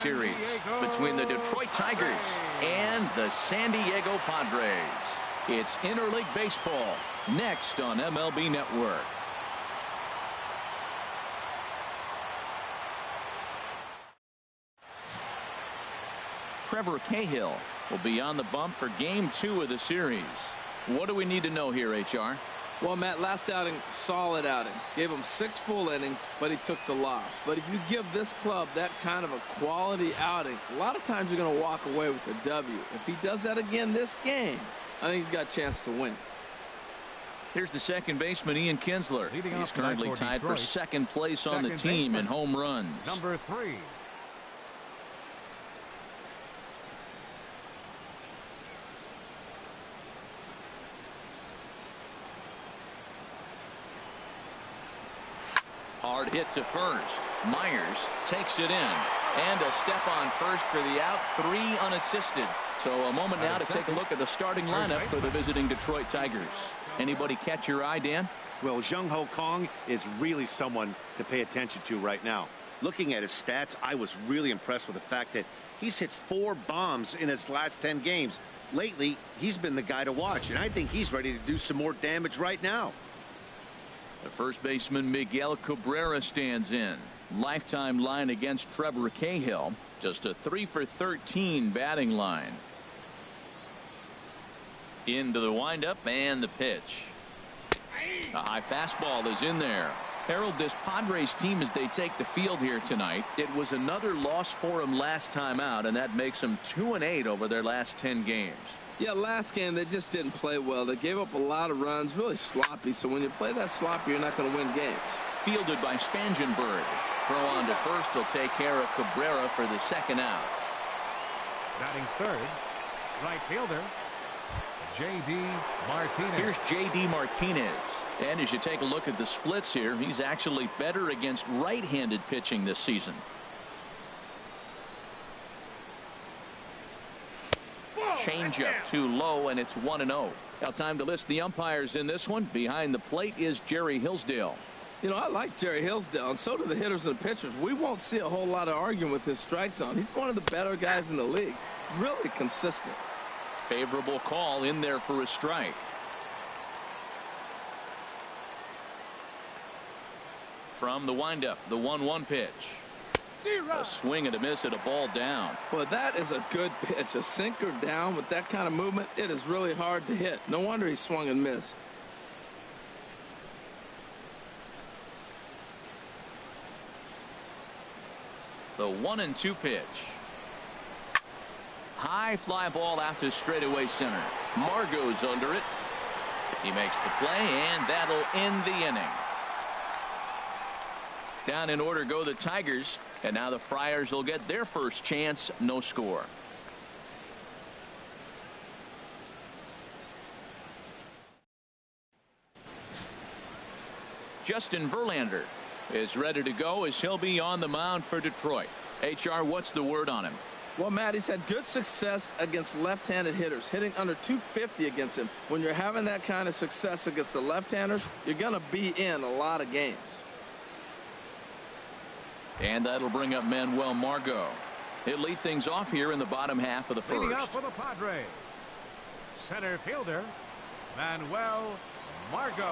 Series between the Detroit Tigers and the San Diego Padres. It's interleague baseball next on MLB Network. Trevor Cahill will be on the bump for game 2 of the series. What do we need to know here, HR? Well, Matt, last outing, solid outing. Gave him 6 full innings, but he took the loss. But if you give this club that kind of a quality outing, a lot of times you're going to walk away with a W. If he does that again this game, I think he's got a chance to win. Here's the second baseman, Ian Kinsler. He's currently tied for second place on the team in home runs. Number 3. Hard hit to first. Myers takes it in. And a step on first for the out. 3 unassisted. So a moment now to take a look at the starting lineup for the visiting Detroit Tigers. Anybody catch your eye, Dan? Well, Jung Ho Kong is really someone to pay attention to right now. Looking at his stats, I was really impressed with the fact that he's hit 4 bombs in his last 10 games. Lately, he's been the guy to watch, and I think he's ready to do some more damage right now. The first baseman, Miguel Cabrera, stands in. Lifetime line against Trevor Cahill. Just a 3 for 13 batting line. Into the windup and the pitch. A high fastball is in there. Harold, this Padres team, as they take the field here tonight, it was another loss for them last time out, and that makes them 2-8 over their last 10 games. Yeah, last game they just didn't play well. They gave up a lot of runs, really sloppy. So when you play that sloppy, you're not going to win games. Fielded by Spangenberg. Throw on to first will take care of Cabrera for the second out. Batting third, right fielder, J.D. Martinez. Here's J.D. Martinez. And as you take a look at the splits here, he's actually better against right-handed pitching this season. Changeup too low, and it's 1-0. Now time to list the umpires in this one. Behind the plate is Jerry Hillsdale. You know, I like Jerry Hillsdale, and so do the hitters and the pitchers. We won't see a whole lot of arguing with his strike zone. He's one of the better guys in the league. Really consistent. Favorable call in there for a strike. From the windup, the 1-1 pitch. A swing and a miss at a ball down. Well, that is a good pitch. A sinker down with that kind of movement, it is really hard to hit. No wonder he swung and missed. The 1-2 pitch. High fly ball out to straightaway center. Margot's under it. He makes the play, and that'll end the inning. Down in order go the Tigers, and now the Friars will get their first chance. No score. Justin Verlander is ready to go as he'll be on the mound for Detroit. HR, what's the word on him? Well, Matt, he's had good success against left-handed hitters, hitting under 250 against him. When you're having that kind of success against the left-handers, you're going to be in a lot of games. And that'll bring up Manuel Margot. He'll lead things off here in the bottom half of the Leading first. up for the Padres, center fielder Manuel Margot.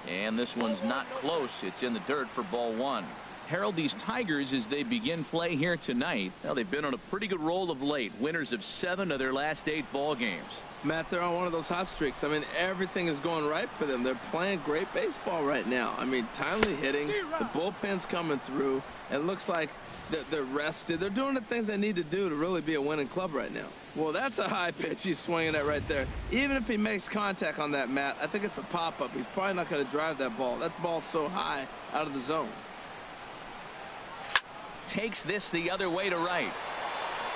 And this one's not close. It's in the dirt for ball 1. Harold, these Tigers, as they begin play here tonight, now they've been on a pretty good roll of late. Winners of 7 of their last 8 ball games. Matt, they're on one of those hot streaks. I mean, everything is going right for them. They're playing great baseball right now. I mean, timely hitting, the bullpen's coming through, and it looks like they're rested. They're doing the things they need to do to really be a winning club right now. Well, that's a high pitch he's swinging at right there. Even if he makes contact on that, Matt, I think it's a pop-up. He's probably not going to drive that ball. That ball's so high out of the zone. Takes this the other way to right.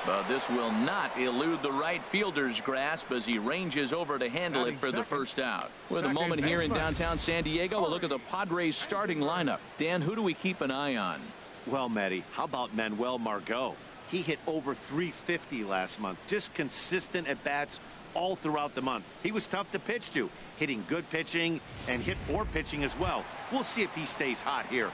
But this will not elude the right fielder's grasp as he ranges over to handle it for the first out. With a moment here in downtown San Diego, we'll look at the Padres starting lineup. Dan, who do we keep an eye on? Well, Matty, how about Manuel Margot? He hit over 350 last month. Just consistent at bats all throughout the month. He was tough to pitch to, hitting good pitching and hit poor pitching as well. We'll see if he stays hot here.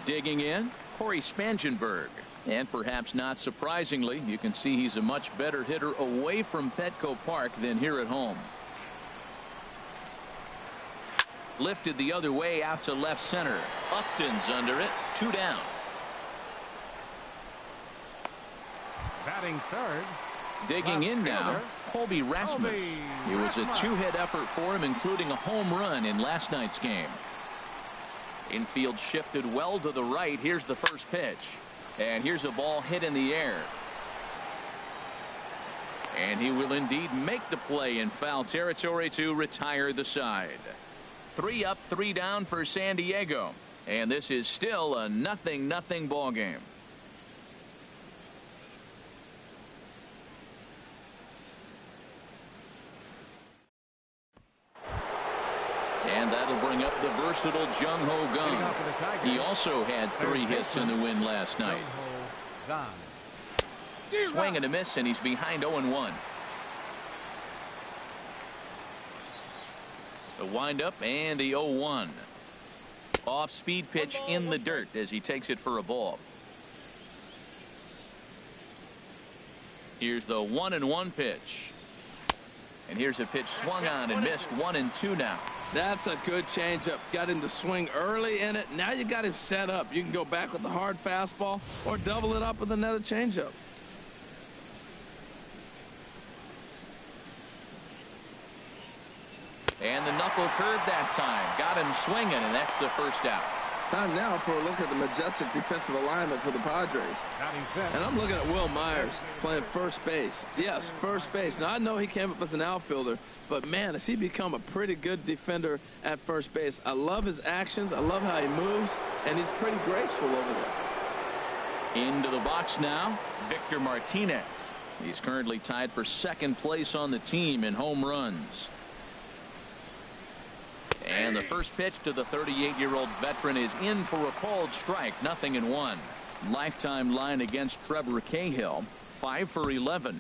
Digging in, Corey Spangenberg. And perhaps not surprisingly, you can see he's a much better hitter away from Petco Park than here at home. Lifted the other way out to left center. Upton's under it. 2 down. Batting third. Digging in now, Colby Rasmus. It was a 2-hit effort for him, including a home run in last night's game. Infield shifted well to the right. Here's the first pitch. And here's a ball hit in the air. And he will indeed make the play in foul territory to retire the side. 3 up, 3 down for San Diego. And this is still a 0-0 ball game. And that'll bring up the versatile Jung Ho Kang. He also had 3 hits in the win last night. Swing and a miss, and he's behind 0-1. The windup and the 0-1. Off speed pitch in the dirt as he takes it for a ball. Here's the 1-1 pitch. And here's a pitch swung on and missed. 1-2 now. That's a good changeup. Got him to swing early in it. Now you got him set up. You can go back with the hard fastball or double it up with another changeup. And the knuckle curve that time. Got him swinging, and that's the first out. Time now for a look at the majestic defensive alignment for the Padres. And I'm looking at Will Myers playing first base. Yes, first base. Now, I know he came up as an outfielder, but, man, has he become a pretty good defender at first base. I love his actions. I love how he moves, and he's pretty graceful over there. Into the box now, Victor Martinez. He's currently tied for second place on the team in home runs. And the first pitch to the 38-year-old veteran is in for a called strike. 0-1. Lifetime line against Trevor Cahill, 5 for 11.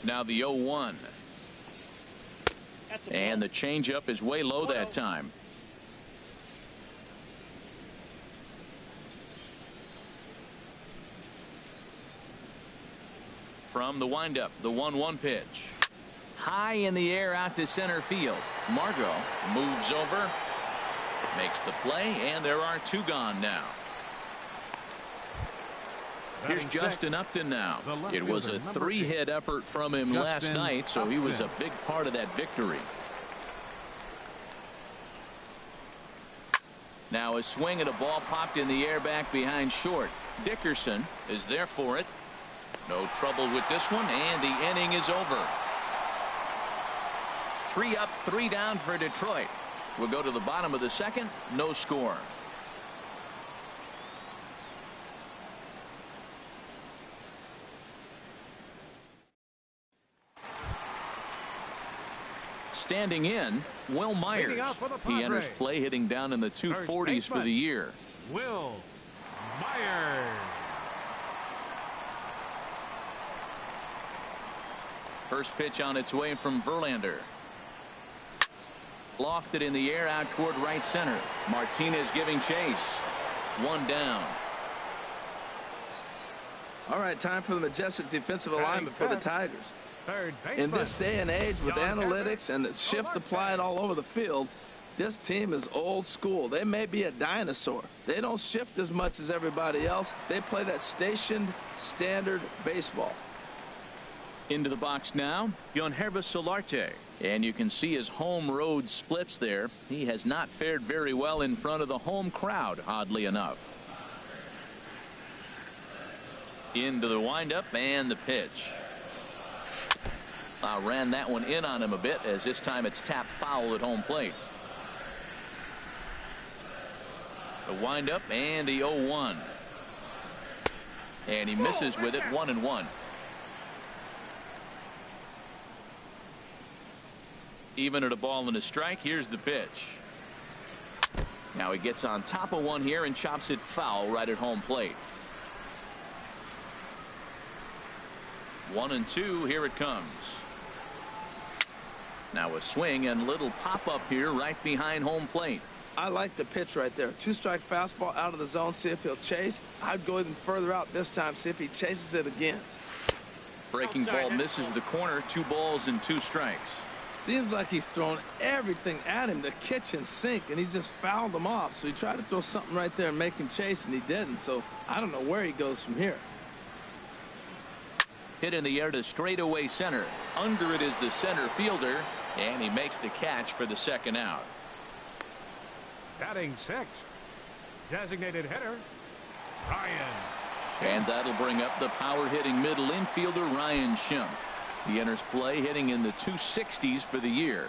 Now the 0-1. And the changeup is way low that time. From the windup, the 1-1 pitch. High in the air out to center field. Margot moves over, makes the play, and there are 2 gone now. Here's Justin Upton now. It was a 3-hit effort from him last night, so he was a big part of that victory. Now a swing and a ball popped in the air back behind short. Dickerson is there for it. No trouble with this one, and the inning is over. 3 up, 3 down for Detroit. We'll go to the bottom of the second. No score. Standing in, Will Myers. He enters play hitting down in the 240s for the year. Will Myers. First pitch on its way from Verlander. Lofted in the air out toward right center. Martinez giving chase. 1 down. All right, time for the majestic defensive alignment for the Tigers. In this day and age with analytics and the shift applied all over the field, this team is old school. They may be a dinosaur. They don't shift as much as everybody else. They play that stationed standard baseball. Into the box now, Yonhervis Solarte. And you can see his home road splits there. He has not fared very well in front of the home crowd, oddly enough. Into the windup and the pitch. Ran that one in on him a bit, as this time it's tapped foul at home plate. The windup and the 0-1. And he misses with it. 1-1. Even at a ball and a strike. Here's the pitch. Now he gets on top of one here and chops it foul right at home plate. 1-2. Here it comes. Now a swing and little pop-up here right behind home plate. I like the pitch right there. 2-strike fastball out of the zone, see if he'll chase. I'd go even further out this time, see if he chases it again. Breaking ball misses the corner. 2 balls and 2 strikes. Seems like he's throwing everything at him, the kitchen sink, and he just fouled him off. So he tried to throw something right there and make him chase, and he didn't. So I don't know where he goes from here. Hit in the air to straightaway center. Under it is the center fielder, and he makes the catch for the second out. Batting 6th, designated hitter, Ryan. And that'll bring up the power-hitting middle infielder, Ryan Schimpf. He enters play hitting in the 260s for the year.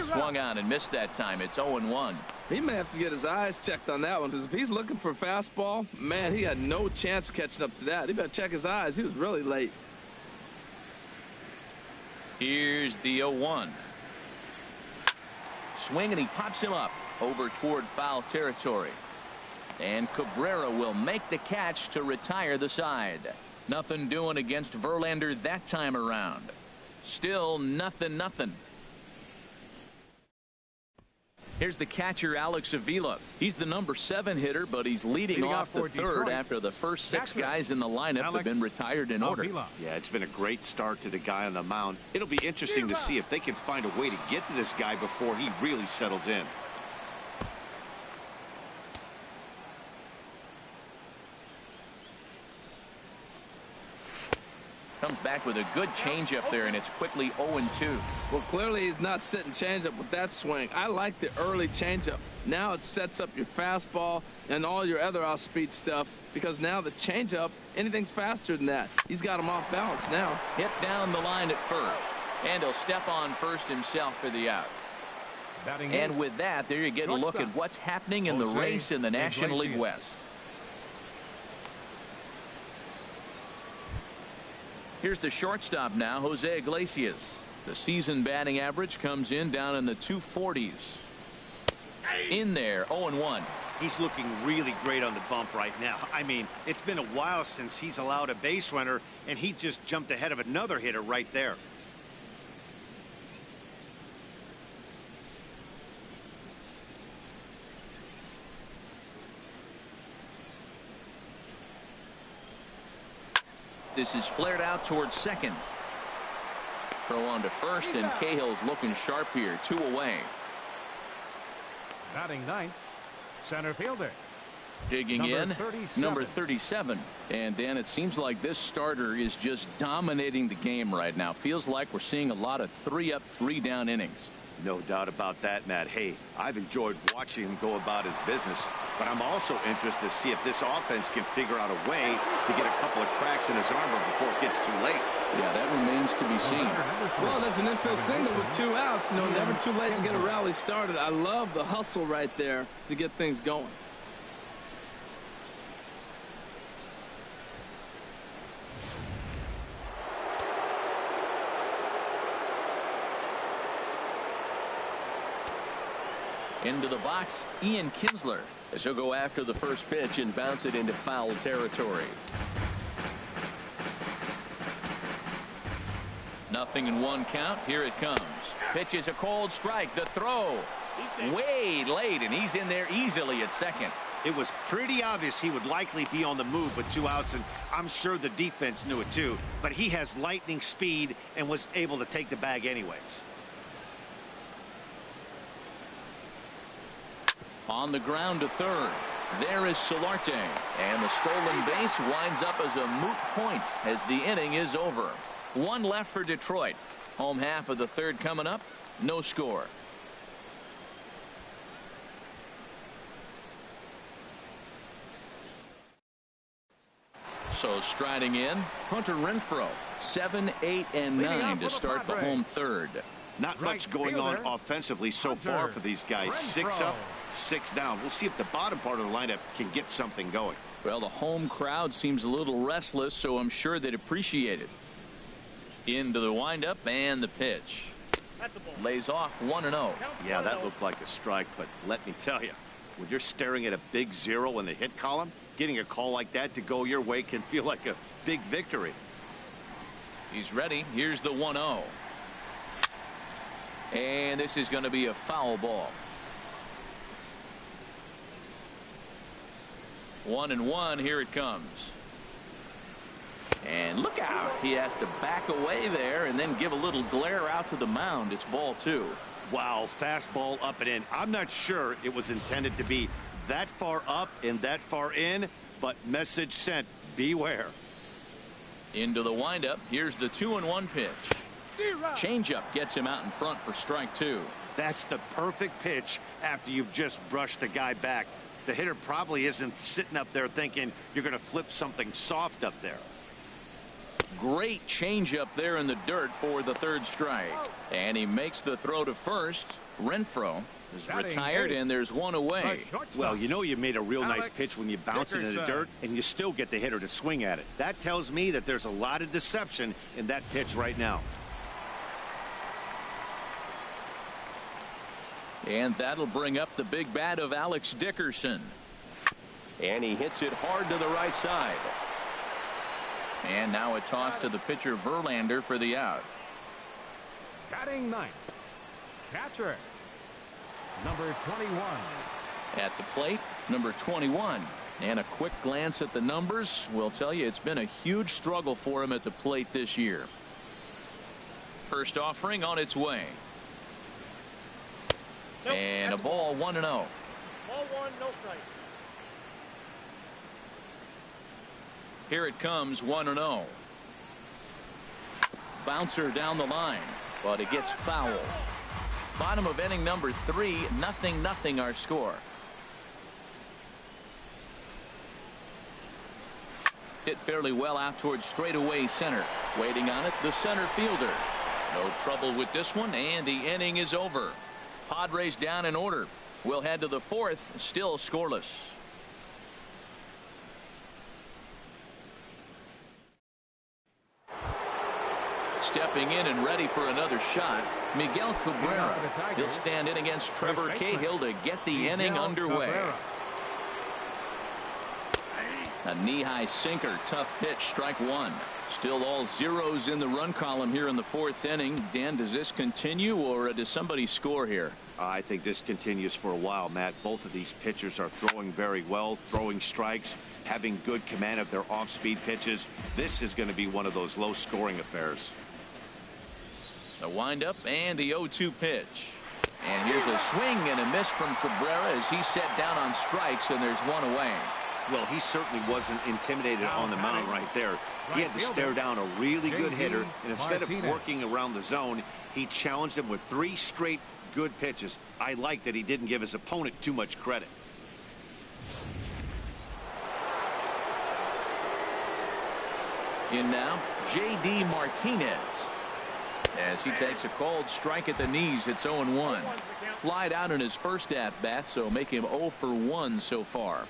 Swung on and missed that time. It's 0-1. He may have to get his eyes checked on that one, because if he's looking for a fastball, man, he had no chance of catching up to that. He better check his eyes. He was really late. Here's the 0-1. Swing, and he pops him up over toward foul territory. And Cabrera will make the catch to retire the side. Nothing doing against Verlander that time around. Still nothing. Here's the catcher, Alex Avila. He's the number 7 hitter, but he's leading off the third after the first 6 guys in the lineup have been retired in order. Yeah, it's been a great start to the guy on the mound. It'll be interesting to see if they can find a way to get to this guy before he really settles in. Comes back with a good changeup there, and it's quickly 0-2. Well, clearly he's not sitting changeup with that swing. I like the early changeup. Now it sets up your fastball and all your other off-speed stuff, because now the changeup, anything's faster than that. He's got him off balance now. Hit down the line at first, and he'll step on first himself for the out. And with that, there you get a look at what's happening in the race in the National League West. Here's the shortstop now, Jose Iglesias. The season batting average comes in down in the 240s. In there, 0-1. He's looking really great on the bump right now. I mean, it's been a while since he's allowed a base runner, and he just jumped ahead of another hitter right there. This is flared out towards second. Throw on to first, and Cahill's looking sharp here. 2 away. Batting 9th, center fielder. Digging in, number 37. And Dan, it seems like this starter is just dominating the game right now. Feels like we're seeing a lot of 3-up, 3-down innings. No doubt about that, Matt. Hey, I've enjoyed watching him go about his business, but I'm also interested to see if this offense can figure out a way to get a couple of cracks in his armor before it gets too late. Yeah, that remains to be seen. Well, there's an infield single with 2 outs. You know, never too late to get a rally started. I love the hustle right there to get things going. Into the box, Ian Kinsler, as he'll go after the first pitch and bounce it into foul territory. 0-1 count. Here it comes. Pitch is a cold strike. The throw way late, and he's in there easily at second. It was pretty obvious he would likely be on the move with 2 outs, and I'm sure the defense knew it too, but he has lightning speed and was able to take the bag anyways. On the ground to third. There is Solarte, and the stolen base winds up as a moot point as the inning is over. 1 left for Detroit. Home half of the third coming up. No score. So striding in, Hunter Renfroe. 7, 8, and 9 to start the home third. Not much going on offensively so far for these guys. 6 up, 6 down. We'll see if the bottom part of the lineup can get something going. Well, the home crowd seems a little restless, so I'm sure they'd appreciate it. Into the windup and the pitch. Lays off 1-0. Yeah, that looked like a strike, but let me tell you, when you're staring at a big 0 in the hit column, getting a call like that to go your way can feel like a big victory. He's ready. Here's the 1-0. And this is going to be a foul ball. 1-1. Here it comes. And look out. He has to back away there and then give a little glare out to the mound. It's ball 2. Wow, fastball up and in. I'm not sure it was intended to be that far up and that far in, but message sent. Beware. Into the windup. Here's the 2-1 pitch. Changeup gets him out in front for strike 2. That's the perfect pitch after you've just brushed a guy back. The hitter probably isn't sitting up there thinking you're going to flip something soft up there. Great changeup there in the dirt for the 3rd strike. And he makes the throw to first. Renfroe is retired, and there's one away. Well, you know you made a real nice pitch when you bounce it in the dirt and you still get the hitter to swing at it. That tells me that there's a lot of deception in that pitch right now. And that'll bring up the big bat of Alex Dickerson. And he hits it hard to the right side. And now a toss to the pitcher Verlander for the out. Batting ninth, catcher, number 21. At the plate, number 21. And a quick glance at the numbers will tell you it's been a huge struggle for him at the plate this year. First offering on its way. And a ball 1-0. Ball 1, no strike. Here it comes, 1-0. Bouncer down the line, but it gets foul. Bottom of inning number 3, 0-0 our score. Hit fairly well out towards straightaway center. Waiting on it, the center fielder. No trouble with this one, and the inning is over. Padres down in order. We'll head to the 4th, still scoreless. Stepping in and ready for another shot, Miguel Cabrera. He'll stand in against Trevor Cahill to get the inning underway. A knee-high sinker, tough pitch, strike 1. Still all zeros in the run column here in the 4th inning. Dan, does this continue, or does somebody score here? I think this continues for a while, Matt. Both of these pitchers are throwing very well, throwing strikes, having good command of their off-speed pitches. This is going to be one of those low-scoring affairs. The windup and the 0-2 pitch. And here's a swing and a miss from Cabrera as he's set down on strikes, and there's one away. Well, he certainly wasn't intimidated on the mound right there. He had to stare down a really good hitter, and instead of working around the zone, he challenged him with 3 straight good pitches. I like that he didn't give his opponent too much credit. In now, J.D. Martinez. As he takes a called strike at the knees, it's 0-1. Flied out in his first at-bat, so make him 0 for 1 so far.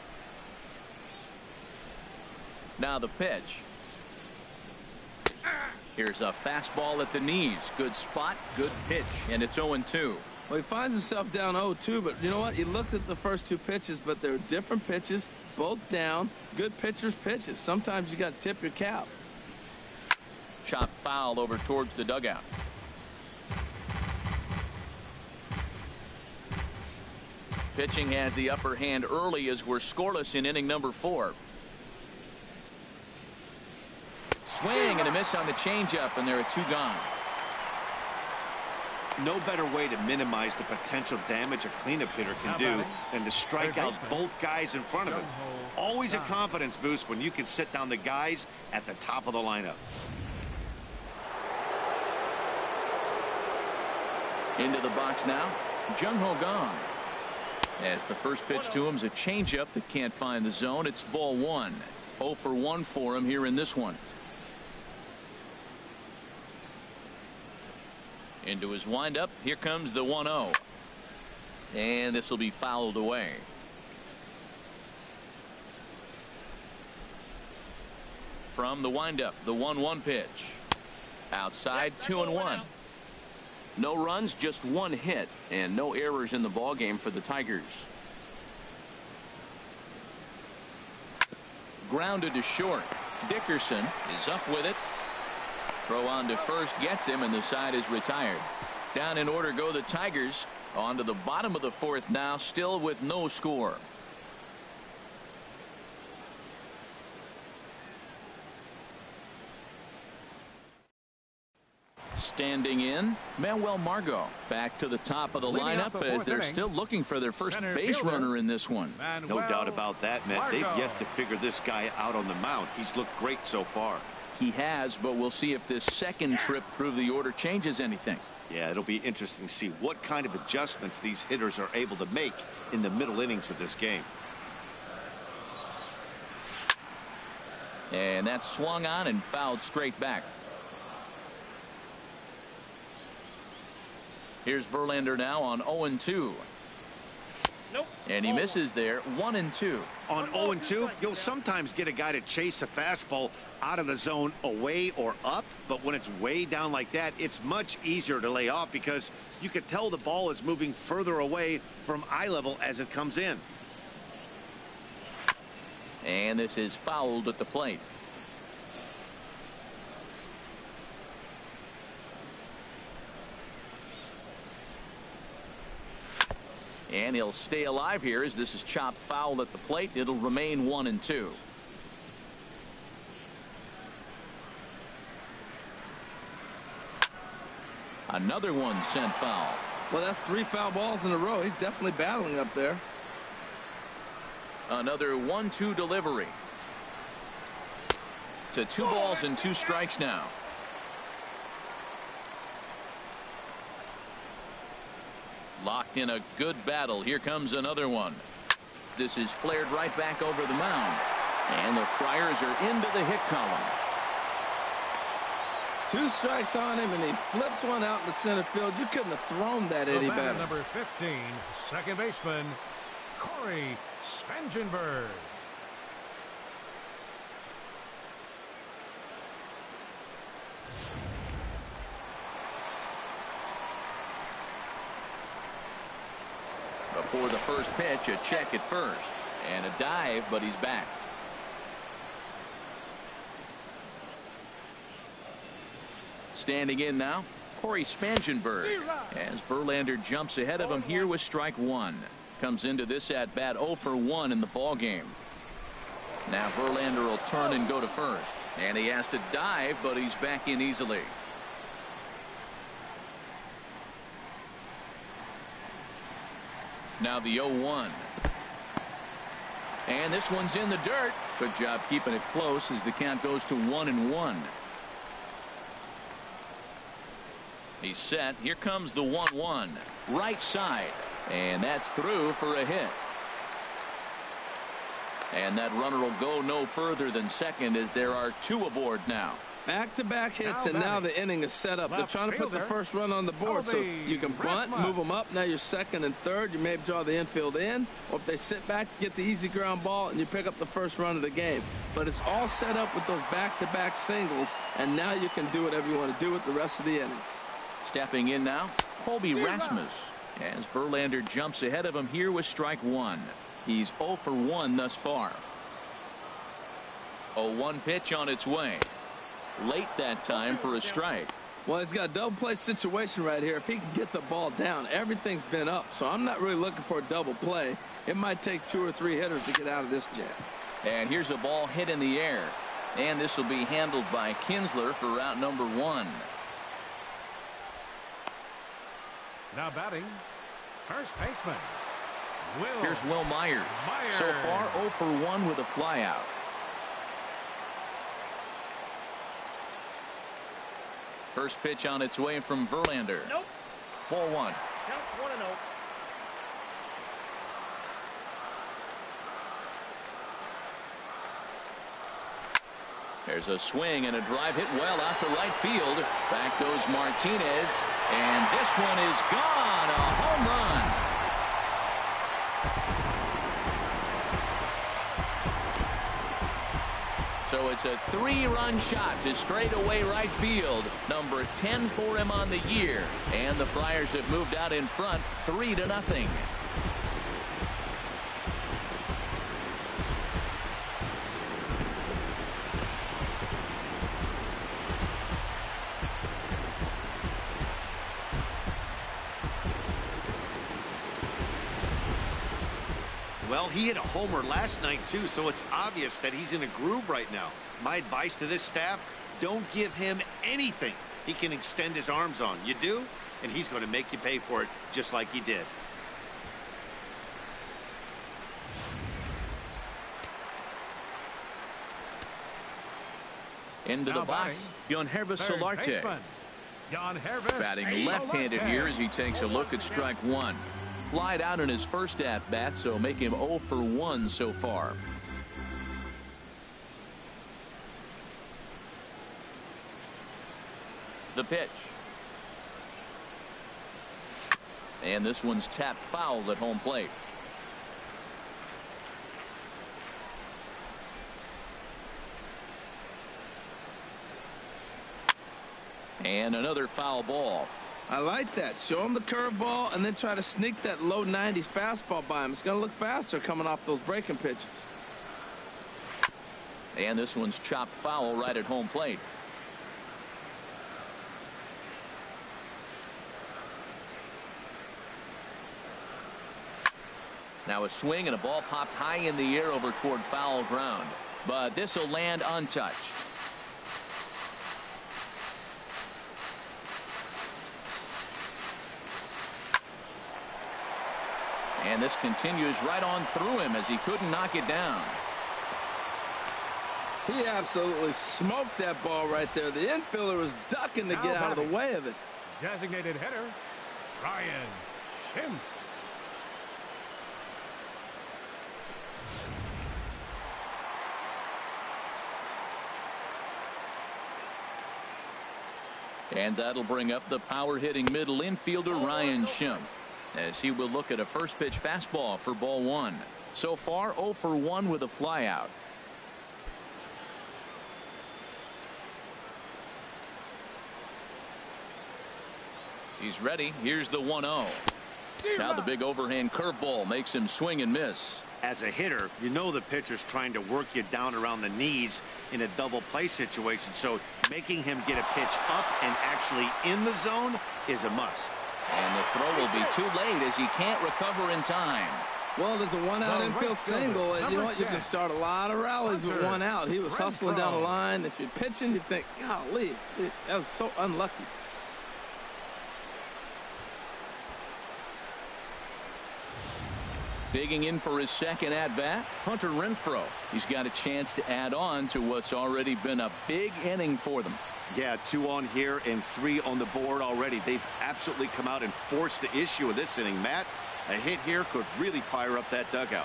Now the pitch. Here's a fastball at the knees. Good spot, good pitch, and it's 0-2. Well, he finds himself down 0-2, but you know what? He looked at the first 2 pitches, but they're different pitches, both down. Good pitchers' pitches. Sometimes you got to tip your cap. Chop foul over towards the dugout. Pitching has the upper hand early as we're scoreless in inning number 4. Swing and a miss on the changeup, and there are 2 gone. No better way to minimize the potential damage a cleanup hitter can do than to strike out both guys in front of him. Always a confidence boost when you can sit down the guys at the top of the lineup. Into the box now, Jung-Ho Kang. As the first pitch to him is a changeup that can't find the zone. It's ball 1. 0 for 1 for him here in this one. Into his windup. Here comes the 1-0. And this will be fouled away. From the windup, the 1-1 pitch. Outside, 2-1. No runs, just 1 hit, and no errors in the ballgame for the Tigers. Grounded to short. Dickerson is up with it. Throw on to first gets him, and the side is retired. Down in order go the Tigers. On to the bottom of the fourth now, still with no score. Standing in, Manuel Margot back to the top of the lineup as they're still looking for their first base runner in this one. No doubt about that, Matt. They've yet to figure this guy out on the mound. He's looked great so far. He has, but we'll see if this second trip through the order changes anything. Yeah, it'll be interesting to see what kind of adjustments these hitters are able to make in the middle innings of this game. And that's swung on and fouled straight back. Here's Verlander now on 0-2. Nope. And he misses there, 1-2. On 0-2, you'll sometimes get a guy to chase a fastball out of the zone away or up, but when it's way down like that, it's much easier to lay off because you can tell the ball is moving further away from eye level as it comes in. And this is fouled at the plate. And he'll stay alive here as this is chopped foul at the plate. It'll remain 1-2. Another one sent foul. Well, that's 3 foul balls in a row. He's definitely battling up there. Another 1-2 delivery. To 2 balls and 2 strikes now. Locked in a good battle. Here comes another one. This is flared right back over the mound. And the Friars are into the hit column. 2 strikes on him, and he flips one out in the center field. You couldn't have thrown that any better. Number 15, second baseman, Corey Spangenberg. Before the first pitch, a check at first. And a dive, but he's back. Standing in now, Corey Spangenberg. As Verlander jumps ahead of him here with strike 1. Comes into this at bat 0 for 1 in the ball game. Now Verlander will turn and go to first. And he has to dive, but he's back in easily. Now the 0-1. And this one's in the dirt. Good job keeping it close as the count goes to 1-1. He's set. Here comes the 1-1. Right side. And that's through for a hit. And that runner will go no further than second as there are 2 aboard now. Back-to-back hits, and now the inning is set up. They're trying to put the first run on the board, so you can bunt, move them up. Now you're second and third. You may draw the infield in, or if they sit back, you get the easy ground ball, and you pick up the first run of the game. But it's all set up with those back-to-back singles, and now you can do whatever you want to do with the rest of the inning. Stepping in now, Colby Rasmus. As Verlander jumps ahead of him here with strike 1. He's 0 for 1 thus far. 0-1 pitch on its way. Late that time for a strike. Well, he's got a double play situation right here. If he can get the ball down, everything's been up. So I'm not really looking for a double play. It might take 2 or 3 hitters to get out of this jam. And here's a ball hit in the air. And this will be handled by Kinsler for route number 1. Now batting, first baseman, Will. Here's Will Myers. So far 0 for 1 with a flyout. First pitch on its way from Verlander. Nope. Ball 1. Counts 1-0. There's a swing and a drive hit well out to right field. Back goes Martinez. And this one is gone. A home run. So it's a 3-run shot to straightaway right field. Number 10 for him on the year. And the Friars have moved out in front 3-0. Well, he hit a homer last night, too, so it's obvious that he's in a groove right now. My advice to this staff, don't give him anything he can extend his arms on. You do, and he's going to make you pay for it just like he did. Into the box, Yonhervis Solarte. Batting left-handed here as he takes a look at strike one. Flied out in his first at-bat, so make him 0 for 1 so far. The pitch. And this one's tapped foul at home plate. And another foul ball. I like that. Show him the curveball and then try to sneak that low 90s fastball by him. It's going to look faster coming off those breaking pitches. And this one's chopped foul right at home plate. Now a swing and a ball popped high in the air over toward foul ground. But this will land untouched. And this continues right on through him as he couldn't knock it down. He absolutely smoked that ball right there. The infielder was ducking to get out of the way of it. Designated hitter, Ryan Schimpf. And that'll bring up the power-hitting middle infielder Ryan Schimpf, as he will look at a first pitch fastball for ball one. So far 0 for 1 with a flyout. He's ready. Here's the 1-0. Now the big overhand curveball makes him swing and miss. As a hitter, you know the pitcher's trying to work you down around the knees in a double play situation, so making him get a pitch up and actually in the zone is a must. And the throw will be too late as he can't recover in time. Well, there's a one-out infield single, and you know what? You can start a lot of rallies with one out. He was hustling down the line. If you're pitching, you think, golly, that was so unlucky. Digging in for his second at-bat, Hunter Renfroe. He's got a chance to add on to what's already been a big inning for them. Yeah, 2 on here and 3 on the board already. They've absolutely come out and forced the issue of this inning. Matt, a hit here could really fire up that dugout.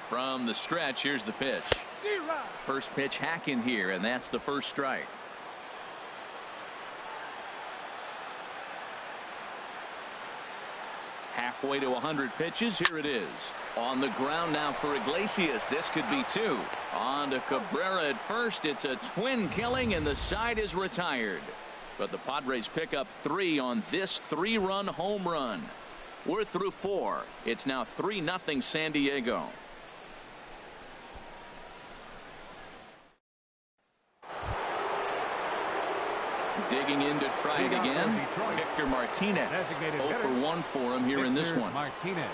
From the stretch, here's the pitch. First pitch hacking here, and that's the first strike. Halfway to 100 pitches. Here it is. On the ground now for Iglesias. This could be 2. On to Cabrera at first. It's a twin killing, and the side is retired. But the Padres pick up 3 on this 3-run home run. We're through 4. It's now 3-0 San Diego. Digging in to try it again, Victor Martinez. 0 for 1 for him here in this one. Martinez.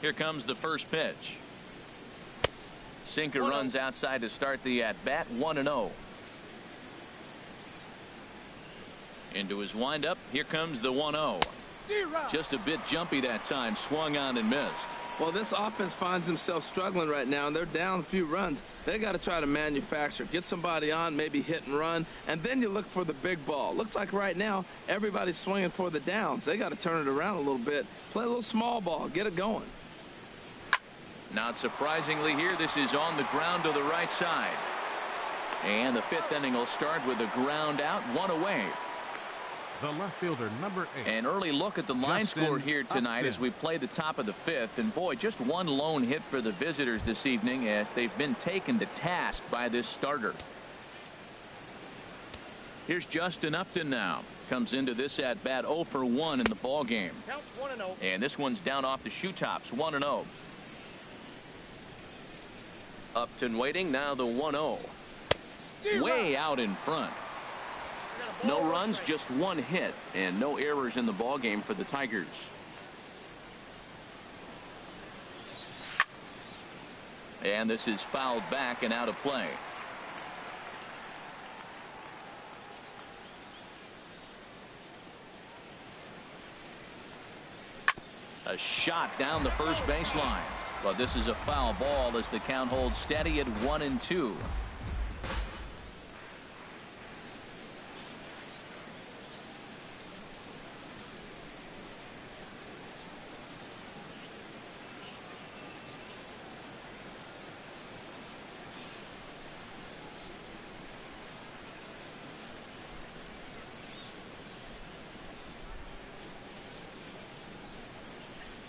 Here comes the first pitch. Sinker runs outside to start the at-bat. 1-0. Into his windup. Here comes the 1-0. Just a bit jumpy that time. Swung on and missed. Well, this offense finds themselves struggling right now, and they're down a few runs. They got to try to manufacture, get somebody on, maybe hit and run, and then you look for the big ball. Looks like right now everybody's swinging for the downs. They got to turn it around a little bit, play a little small ball, get it going. Not surprisingly here, this is on the ground to the right side. And the 5th inning will start with a ground out, 1 away. The left fielder, number 8. An early look at the line score here tonight as we play the top of the 5th. And boy, just one lone hit for the visitors this evening as they've been taken to task by this starter. Here's Justin Upton now. Comes into this at bat 0 for 1 in the ball game. Counts 1-0. And this one's down off the shoe tops, 1-0. Upton waiting, now the 1-0. Way out in front. No runs, just one hit, and no errors in the ball game for the Tigers. And this is fouled back and out of play. A shot down the first baseline. But this is a foul ball as the count holds steady at 1-2.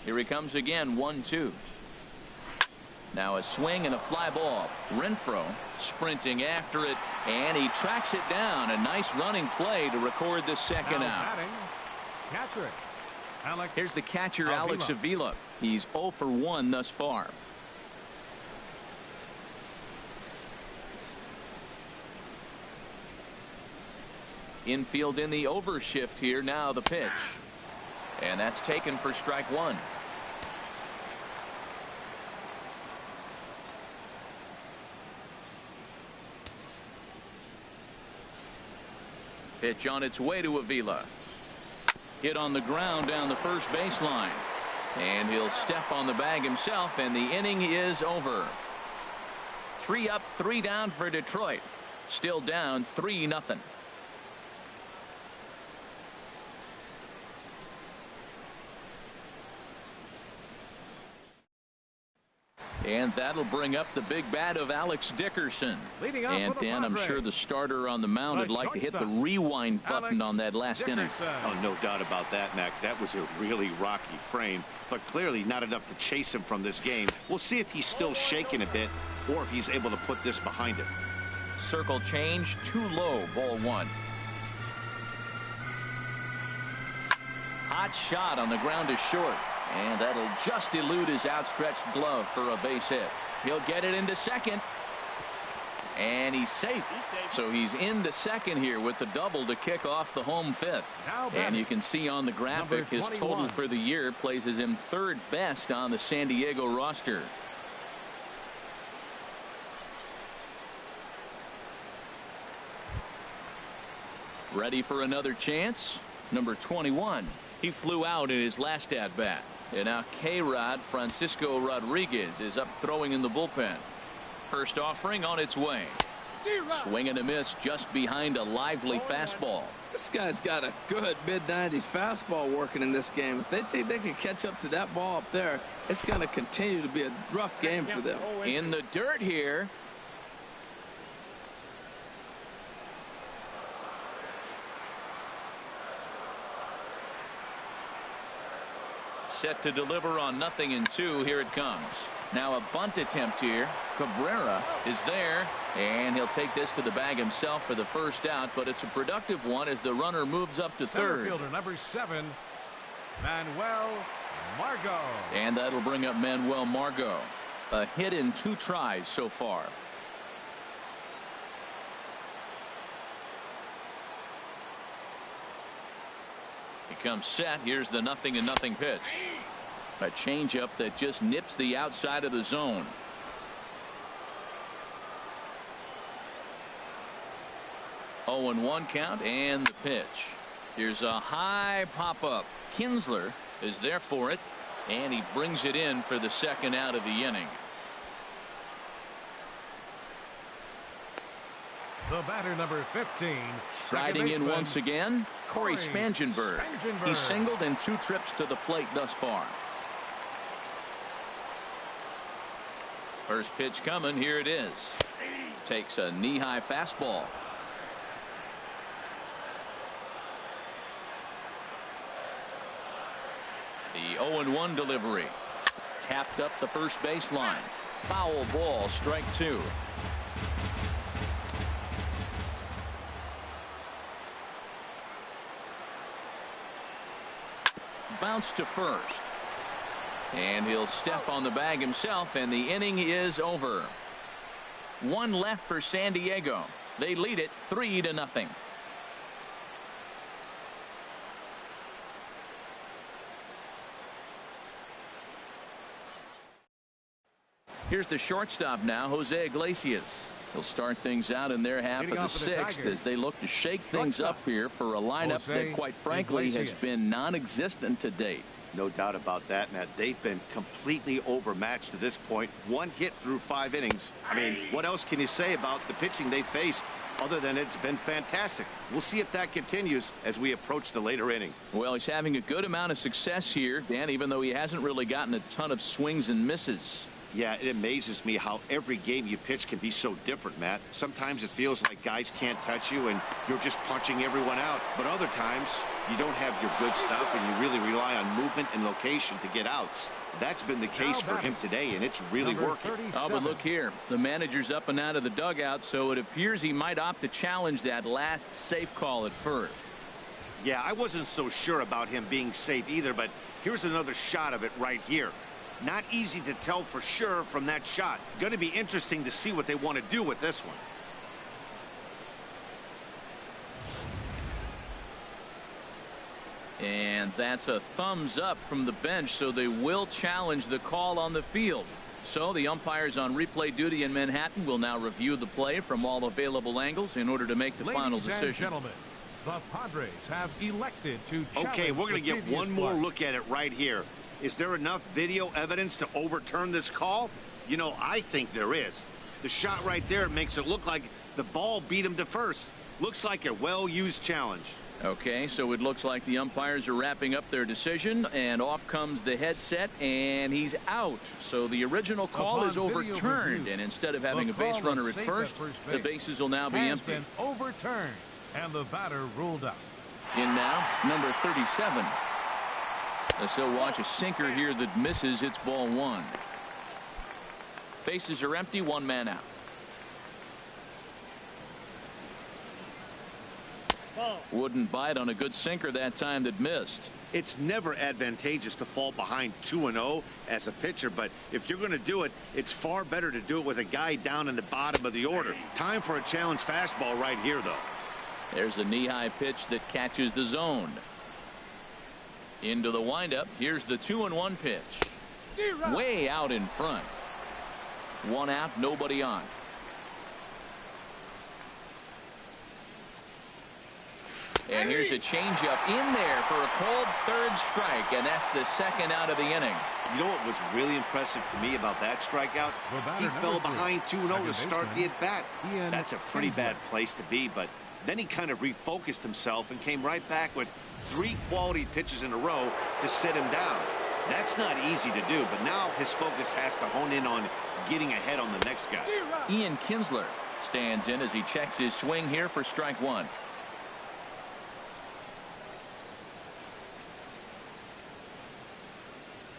Here he comes again, 1-2. Now a swing and a fly ball. Renfroe sprinting after it, and he tracks it down. A nice running play to record the second out. Catcher. Here's the catcher, Alex Avila. He's 0 for 1 thus far. Infield in the overshift here. Now the pitch. And that's taken for strike one. Pitch on its way to Avila. Hit on the ground down the first baseline. And he'll step on the bag himself, and the inning is over. 3 up, 3 down for Detroit. Still down 3-0. And that'll bring up the big bat of Alex Dickerson. And Dan, I'm sure the starter on the mound would like to hit the rewind button on that last inning. Oh, no doubt about that, Mac. That was a really rocky frame, but clearly not enough to chase him from this game. We'll see if he's still shaking a bit or if he's able to put this behind him. Circle change, too low, ball 1. Hot shot on the ground to short. And that'll just elude his outstretched glove for a base hit. He'll get it into second. And he's safe. So he's into second here with the double to kick off the home fifth. And you can see on the graphic his total for the year places him 3rd best on the San Diego roster. Ready for another chance? Number 21. He flew out in his last at bat. And now K-Rod Francisco Rodriguez is up throwing in the bullpen. First offering on its way. Swing and a miss just behind a lively fastball. This guy's got a good mid-90s fastball working in this game. If they think they can catch up to that ball up there, it's going to continue to be a rough game for them. In the dirt here. Set to deliver on 0-2. Here it comes. Now a bunt attempt here. Cabrera is there, and he'll take this to the bag himself for the first out, but it's a productive one as the runner moves up to third. Fielder number 7, Manuel Margot. And that'll bring up Manuel Margot. A hit in 2 tries so far. Comes set. Here's the 0-0 pitch. A changeup that just nips the outside of the zone. Oh, and 1 count, and the pitch. Here's a high pop-up. Kinsler is there for it, and he brings it in for the second out of the inning. The batter number 15. Riding in once again, Corey Spangenberg. He singled in 2 trips to the plate thus far. First pitch coming. Here it is. Takes a knee-high fastball. The 0-1 delivery. Tapped up the first baseline. Foul ball, strike 2. bounce to first. And he'll step on the bag himself, and the inning is over. One left for San Diego. They lead it 3-0. Here's the shortstop now, Jose Iglesias. He'll start things out in their half of the sixth as they look to shake things up here for a lineup that, quite frankly, has been non-existent to date. No doubt about that, Matt. They've been completely overmatched to this point. One hit through 5 innings. I mean, what else can you say about the pitching they faced other than it's been fantastic? We'll see if that continues as we approach the later inning. Well, he's having a good amount of success here, Dan, even though he hasn't really gotten a ton of swings and misses. Yeah, it amazes me how every game you pitch can be so different, Matt. Sometimes it feels like guys can't touch you and you're just punching everyone out. But other times you don't have your good stuff and you really rely on movement and location to get outs. That's been the case for him today, and it's really working. Oh, but look here. The manager's up and out of the dugout, so it appears he might opt to challenge that last safe call at first. Yeah, I wasn't so sure about him being safe either, but here's another shot of it right here. Not easy to tell for sure from that shot. Going to be interesting to see what they want to do with this one. And that's a thumbs up from the bench, so they will challenge the call on the field. So the umpires on replay duty in Manhattan will now review the play from all available angles in order to make the final decision. Ladies and gentlemen, the Padres have elected to challenge. Okay, we're going to get one more look at it right here. Is there enough video evidence to overturn this call? You know, I think there is. The shot right there makes it look like the ball beat him to first. Looks like a well-used challenge. Okay, so it looks like the umpires are wrapping up their decision, and off comes the headset, and he's out. So the original call is overturned, and instead of having a base runner at first, the bases will now be empty. Overturned, and the batter ruled out. In now, number 37. So watch a sinker here that misses. It's ball 1. Bases are empty, 1 man out. Wouldn't bite on a good sinker that time that missed. It's never advantageous to fall behind 2-0 as a pitcher, but if you're going to do it, it's far better to do it with a guy down in the bottom of the order. Time for a challenge fastball right here, though. There's a knee-high pitch that catches the zone. Into the windup. Here's the 2-1 pitch. Way out in front. 1 out, nobody on. And here's a changeup in there for a cold 3rd strike, and that's the 2nd out of the inning. You know what was really impressive to me about that strikeout? He fell behind 2-0 to start the at-bat. That's a pretty bad place to be, but then he kind of refocused himself and came right back with 3 quality pitches in a row to sit him down. That's not easy to do, but now his focus has to hone in on getting ahead on the next guy. Ian Kinsler stands in as he checks his swing here for strike 1.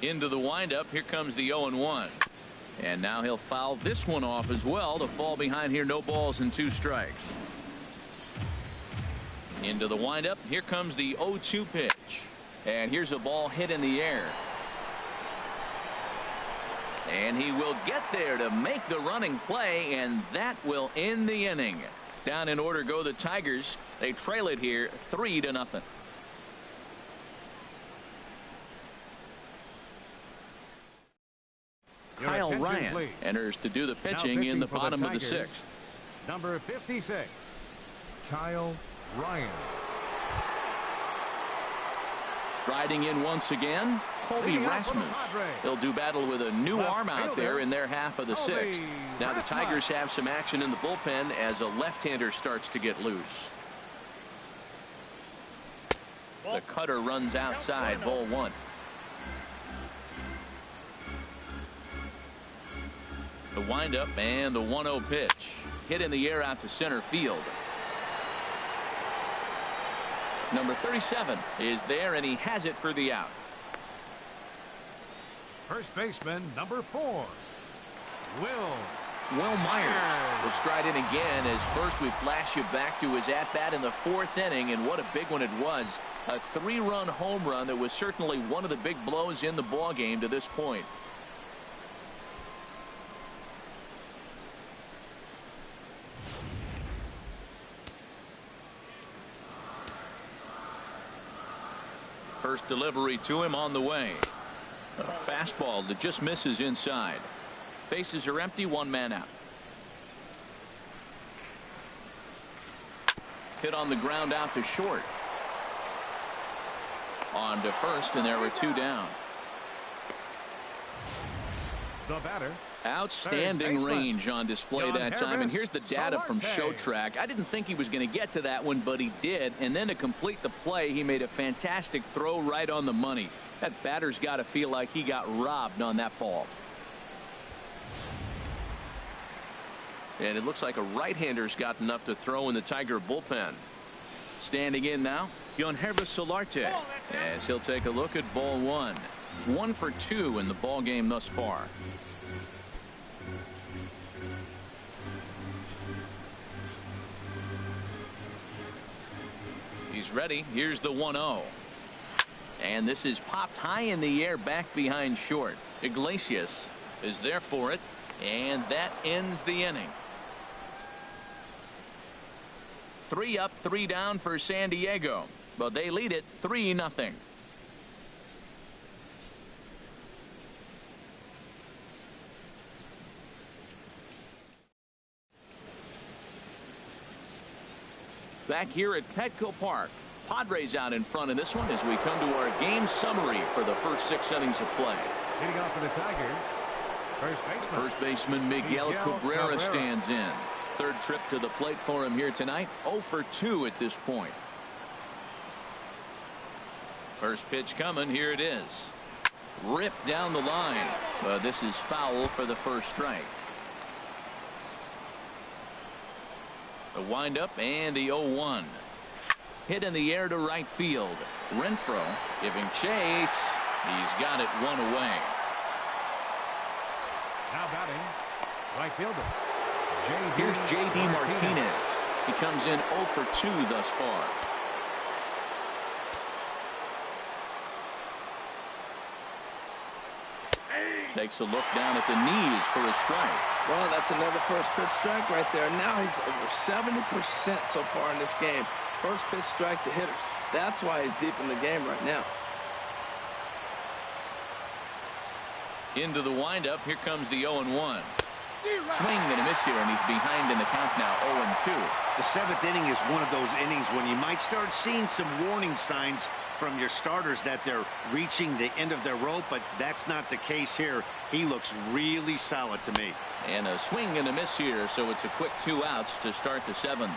Into the windup. Here comes the 0-1. And now he'll foul this one off as well to fall behind here. No balls and 2 strikes. Into the windup. Here comes the 0-2 pitch. And here's a ball hit in the air. And he will get there to make the running play, and that will end the inning. Down in order go the Tigers. They trail it here 3-0. Kyle Ryan please. Enters to do the pitching in the bottom of the 6th. Number 56, Kyle Ryan. Striding in once again, Colby Rasmus. They'll do battle with a new arm out there in their half of the 6th. Now the Tigers have some action in the bullpen as a left-hander starts to get loose. The cutter runs outside, ball 1. The windup and the 1-0 pitch. Hit in the air out to center field. Number 37 is there, and he has it for the out. First baseman, number 4, Will Myers will stride in again as first we flash you back to his at-bat in the 4th inning, and what a big one it was. A 3-run home run that was certainly one of the big blows in the ball game to this point. First delivery to him on the way. A fastball that just misses inside. Bases are empty, 1 man out. Hit on the ground out to short. On to first, and there were 2 down. The batter. Outstanding range on display that time, and here's the data from ShowTrack. I didn't think he was going to get to that one, but he did, and then to complete the play, he made a fantastic throw right on the money. That batter's got to feel like he got robbed on that ball. And it looks like a right-hander's got enough to throw in the Tiger bullpen. Standing in now, Yonhervis Solarte, as he'll take a look at ball 1. 1 for 2 in the ball game thus far. He's ready. Here's the 1-0. And this is popped high in the air back behind short. Iglesias is there for it, and that ends the inning. 3 up, 3 down for San Diego, but they lead it 3-0. Back here at Petco Park, Padres out in front of this one as we come to our game summary for the first 6 innings of play. Hitting off for the Tigers, First baseman Miguel Cabrera stands in. 3rd trip to the plate for him here tonight. 0 for 2 at this point. First pitch coming. Here it is. Ripped down the line, but this is foul for the first strike. The windup and the 0-1. Hit in the air to right field. Renfroe giving chase. He's got it 1 away. now batting, right fielder. Here's J.D. Martinez. He comes in 0 for 2 thus far. Takes a look down at the knees for a strike. Well, that's another first pitch strike right there. Now he's over 70% so far in this game. First pitch strike to hitters. That's why he's deep in the game right now. Into the windup. Here comes the 0-1. Swing and a miss here, and he's behind in the count now, 0-2. The 7th inning is one of those innings when you might start seeing some warning signs from your starters that they're reaching the end of their rope, but that's not the case here. He looks really solid to me. And a swing and a miss here, so it's a quick 2 outs to start the 7th.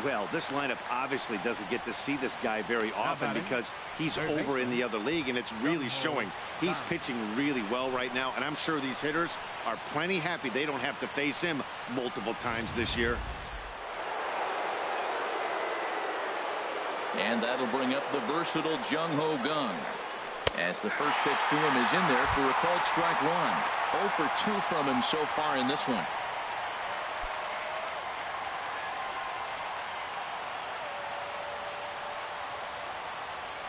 Well, this lineup obviously doesn't get to see this guy very often because he's over in the other league, and it's really showing. He's pitching really well right now, and I'm sure these hitters are plenty happy they don't have to face him multiple times this year. And that'll bring up the versatile Jung-Ho Kang. As the first pitch to him is in there for a called strike 1. 0 for 2 from him so far in this one.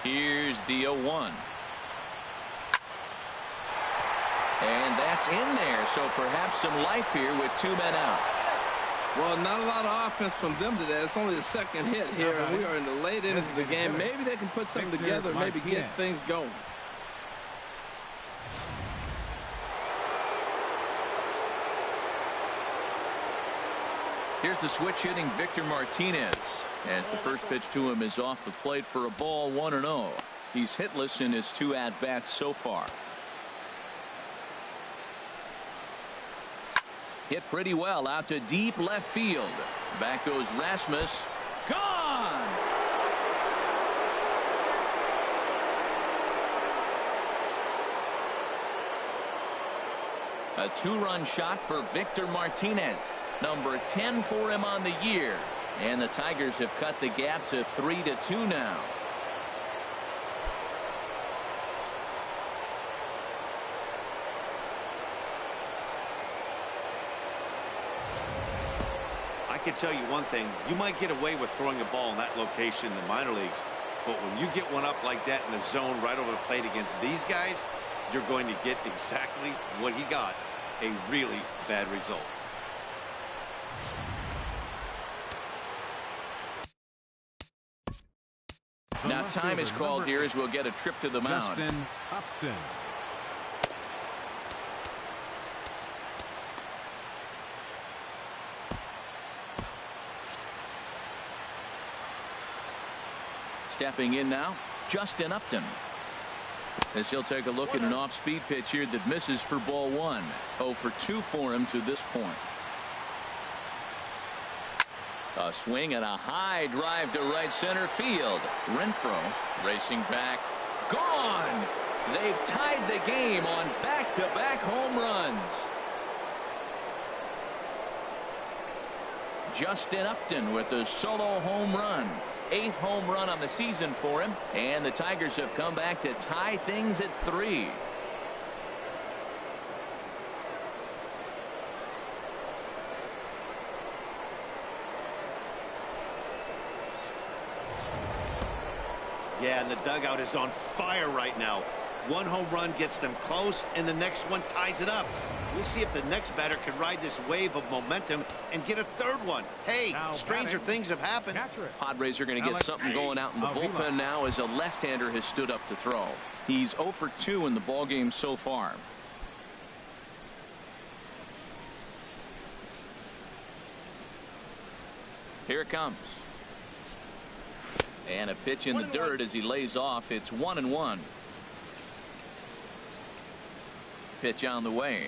Here's the 0-1. And that's in there, so perhaps some life here with 2 men out. Well, not a lot of offense from them today. It's only the 2nd hit here, and we are in the late innings of the game. Maybe they can put something together, maybe get things going. Here's the switch hitting Victor Martinez, as the first pitch to him is off the plate for a ball, 1-0. He's hitless in his 2 at-bats so far. Hit pretty well out to deep left field. Back goes Rasmus. Gone! A 2-run shot for Victor Martinez. Number 10 for him on the year. And the Tigers have cut the gap to 3-2 now. I can tell you one thing. You might get away with throwing a ball in that location in the minor leagues. But when you get one up like that in the zone right over the plate against these guys, you're going to get exactly what he got, a really bad result. Now time is called here as we'll get a trip to the mound. Justin Upton. Stepping in now, Justin Upton. As he'll take a look at an off-speed pitch here that misses for ball one. 0 for 2 for him to this point. A swing and a high drive to right center field. Renfroe racing back. Gone! They've tied the game on back-to-back home runs. Justin Upton with a solo home run. 8th home run on the season for him, and the Tigers have come back to tie things at 3. Yeah, and the dugout is on fire right now. One home run gets them close, and the next one ties it up. We'll see if the next batter can ride this wave of momentum and get a third one. Hey, now stranger things have happened. Padres are going to get something going out in the bullpen now as a left-hander has stood up to throw. He's 0 for 2 in the ballgame so far. Here it comes. And a pitch in the dirt as he lays off. It's 1-1. Pitch on the way.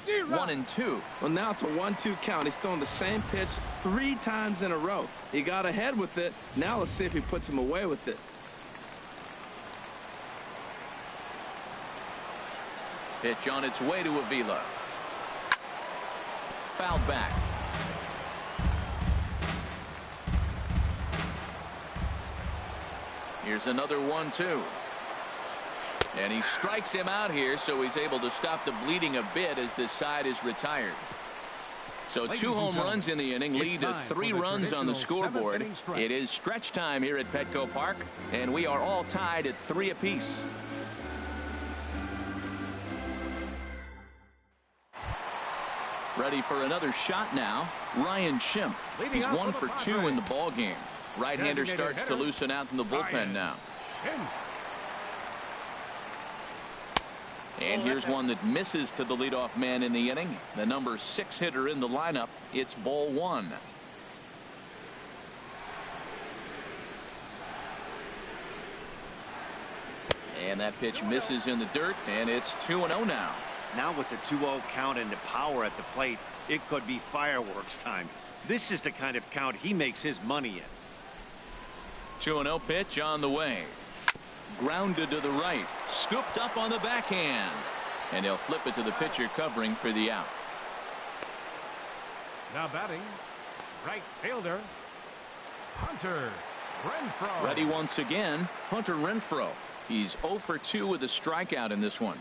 1-2. Well, now it's a 1-2 count. He's throwing the same pitch 3 times in a row. He got ahead with it. Now let's see if he puts him away with it. Pitch on its way to Avila. Fouled back. Here's another 1-2. And he strikes him out here, so he's able to stop the bleeding a bit as this side is retired. So 2 home runs in the inning lead to 3 runs on the scoreboard. It is stretch time here at Petco Park, and we are all tied at 3 apiece. Ready for another shot now. Ryan Schimpf. He's 1 for 2 in the ball game. Right-hander starts to loosen out in the bullpen now. And here's one that misses to the leadoff man in the inning. The number 6 hitter in the lineup. It's ball 1. And that pitch misses in the dirt, and it's 2-0 now. Now with the 2-0 count and the power at the plate, it could be fireworks time. This is the kind of count he makes his money in. 2-0 pitch on the way. Grounded to the right. Scooped up on the backhand. And they'll flip it to the pitcher covering for the out. Now batting, right fielder, Hunter Renfroe. Ready once again, Hunter Renfroe. He's 0 for 2 with a strikeout in this one.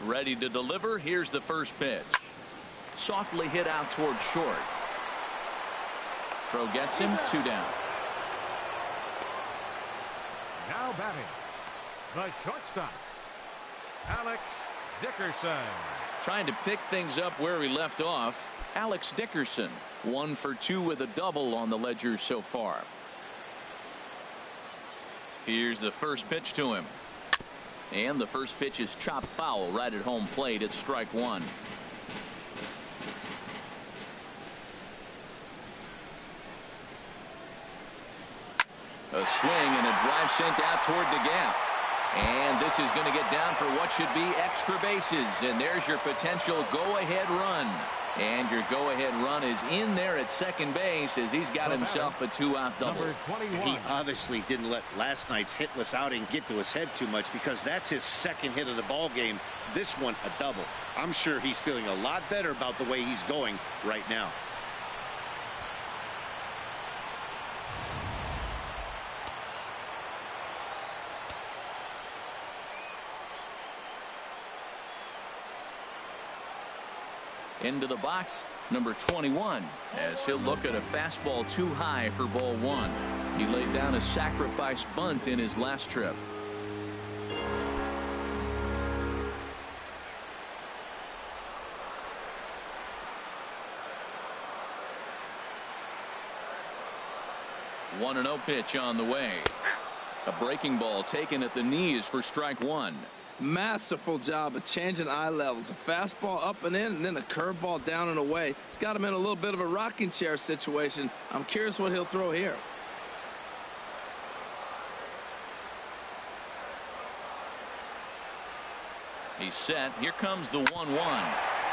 Ready to deliver. Here's the first pitch. Softly hit out toward short. Throw gets him. 2 down. Now batting, the shortstop, Alex Dickerson. Trying to pick things up where he left off. Alex Dickerson, 1 for 2 with a double on the ledger so far. Here's the first pitch to him. And the first pitch is chopped foul right at home plate. It's strike 1. A swing and a drive sent out toward the gap. And this is going to get down for what should be extra bases. And there's your potential go-ahead run. And your go-ahead run is in there at second base as he's got himself a 2-out double. He obviously didn't let last night's hitless outing get to his head too much, because that's his second hit of the ball game. This one a double. I'm sure he's feeling a lot better about the way he's going right now. Into the box, number 21, as he'll look at a fastball too high for ball one. He laid down a sacrifice bunt in his last trip. One and 0 pitch on the way. A breaking ball taken at the knees for strike one. Masterful job of changing eye levels. A fastball up and in, and then a curveball down and away. It's got him in a little bit of a rocking chair situation. I'm curious what he'll throw here. He's set. Here comes the 1-1.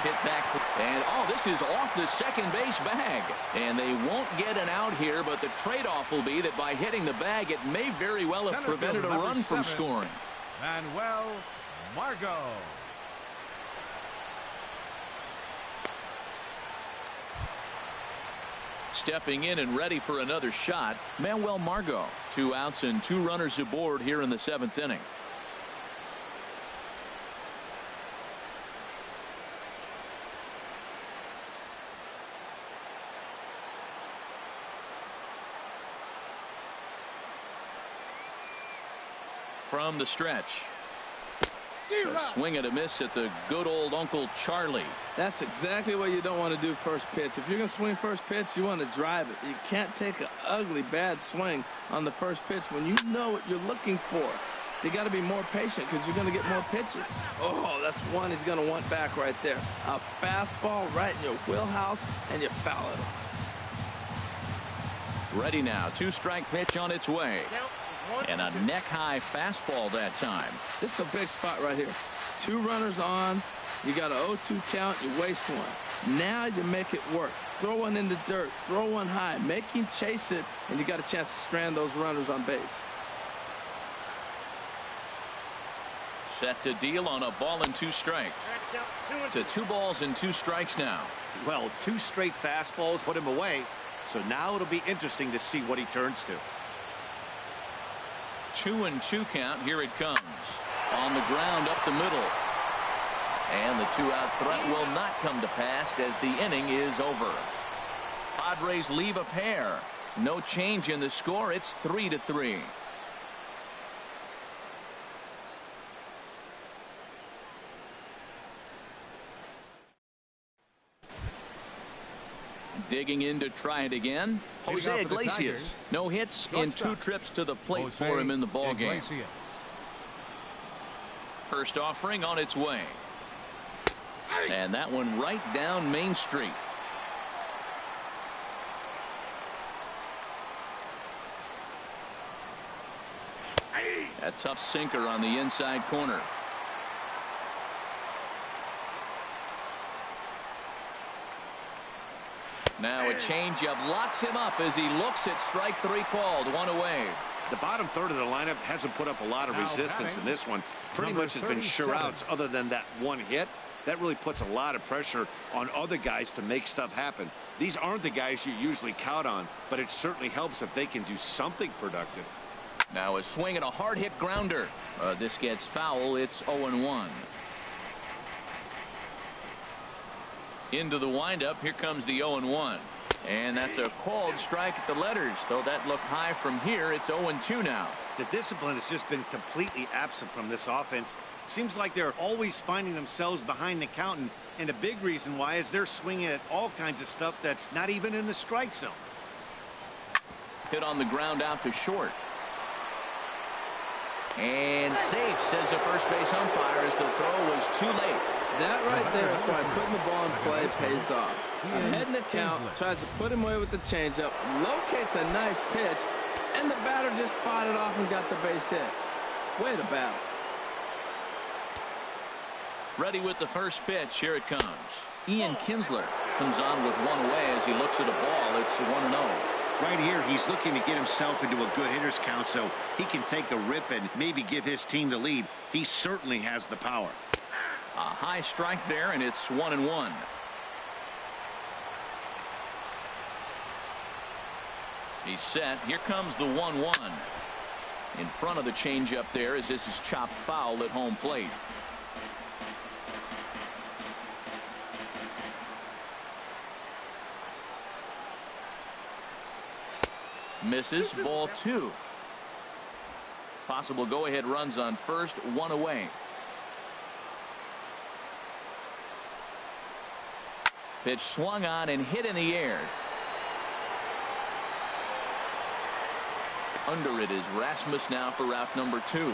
Hit back, and this is off the second base bag, and they won't get an out here, but the trade-off will be that by hitting the bag, it may very well have prevented a run from scoring. Manuel Margot. Stepping in and ready for another shot, Manuel Margot. 2 outs and 2 runners aboard here in the 7th inning. From the stretch. A swing and a miss at the good old Uncle Charlie. That's exactly what you don't want to do first pitch. If you're going to swing first pitch, you want to drive it. You can't take an ugly, bad swing on the first pitch when you know what you're looking for. You got to be more patient because you're going to get more pitches. Oh, that's one he's going to want back right there. A fastball right in your wheelhouse, and you foul it off. Ready now. 2-strike pitch on its way. And a neck-high fastball that time. This is a big spot right here. 2 runners on. You got an 0-2 count. You waste one. Now you make it work. Throw one in the dirt. Throw one high. Make him chase it, and you got a chance to strand those runners on base. Set to deal on a ball and 2 strikes. To 2 balls and 2 strikes now. Well, 2 straight fastballs put him away. So now it'll be interesting to see what he turns to. 2-2 count. Here it comes. On the ground up the middle. And the 2-out threat will not come to pass as the inning is over. Padres leave a pair. No change in the score. It's 3-3. Digging in to try it again, Jose Iglesias. No hits in 2 trips to the plate for him in the ball game. First offering on its way. And that one right down Main Street. A tough sinker on the inside corner. Now a changeup locks him up as he looks at strike 3 called. 1 away. The bottom third of the lineup hasn't put up a lot of resistance in this one. Pretty much has been sure outs other than that one hit. That really puts a lot of pressure on other guys to make stuff happen. These aren't the guys you usually count on, but it certainly helps if they can do something productive. Now a swing and a hard hit grounder. This gets foul. It's 0-1. Into the windup. Here comes the 0-1. And that's a called strike at the letters. Though that looked high from here, it's 0-2 now. The discipline has just been completely absent from this offense. Seems like they're always finding themselves behind the count, and a big reason why is they're swinging at all kinds of stuff that's not even in the strike zone. Hit on the ground out to short. And safe, says the first base umpire, as the throw was too late. That right there is why putting the ball in play pays off. Ahead in the count, tries to put him away with the changeup, locates a nice pitch, and the batter just fought it off and got the base hit. Way to battle. Ready with the first pitch. Here it comes. Ian Kinsler comes on with 1 away as he looks at a ball. It's 1-0. Right here, he's looking to get himself into a good hitter's count so he can take a rip and maybe give his team the lead. He certainly has the power. A high strike there, and it's 1-1. He's set. Here comes the 1-1. In front of the changeup there as this is chopped foul at home plate. Misses. Ball 2. Possible go-ahead runs on first, 1 away. Pitch swung on and hit in the air. Under it is Rasmus now for route number 2.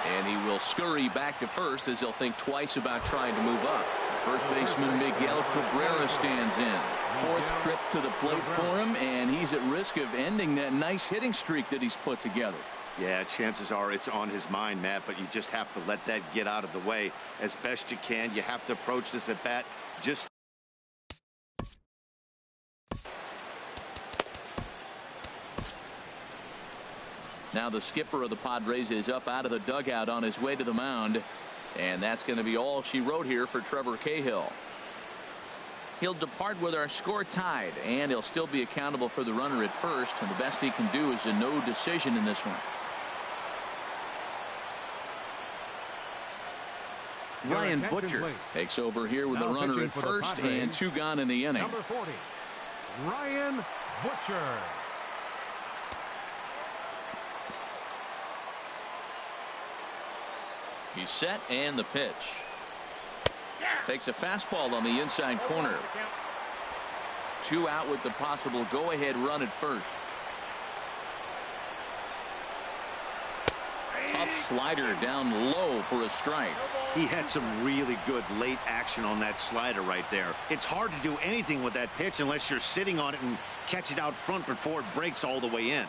And he will scurry back to first as he'll think twice about trying to move up. First baseman Miguel Cabrera stands in. 4th trip to the plate for him, and he's at risk of ending that nice hitting streak that he's put together. Yeah, chances are it's on his mind, Matt, but you just have to let that get out of the way as best you can. You have to approach this at bat just. Now the skipper of the Padres is up out of the dugout on his way to the mound, and that's going to be all she wrote here for Trevor Cahill. He'll depart with our score tied, and he'll still be accountable for the runner at first, and the best he can do is a no decision in this one. Ryan Butcher takes over here with the runner at first and 2 gone in the inning. Number 40, Ryan Butcher. He's set, and the pitch. Takes a fastball on the inside corner. 2 out with the possible go-ahead run at first. Tough slider down low for a strike. He had some really good late action on that slider right there. It's hard to do anything with that pitch unless you're sitting on it and catch it out front before it breaks all the way in.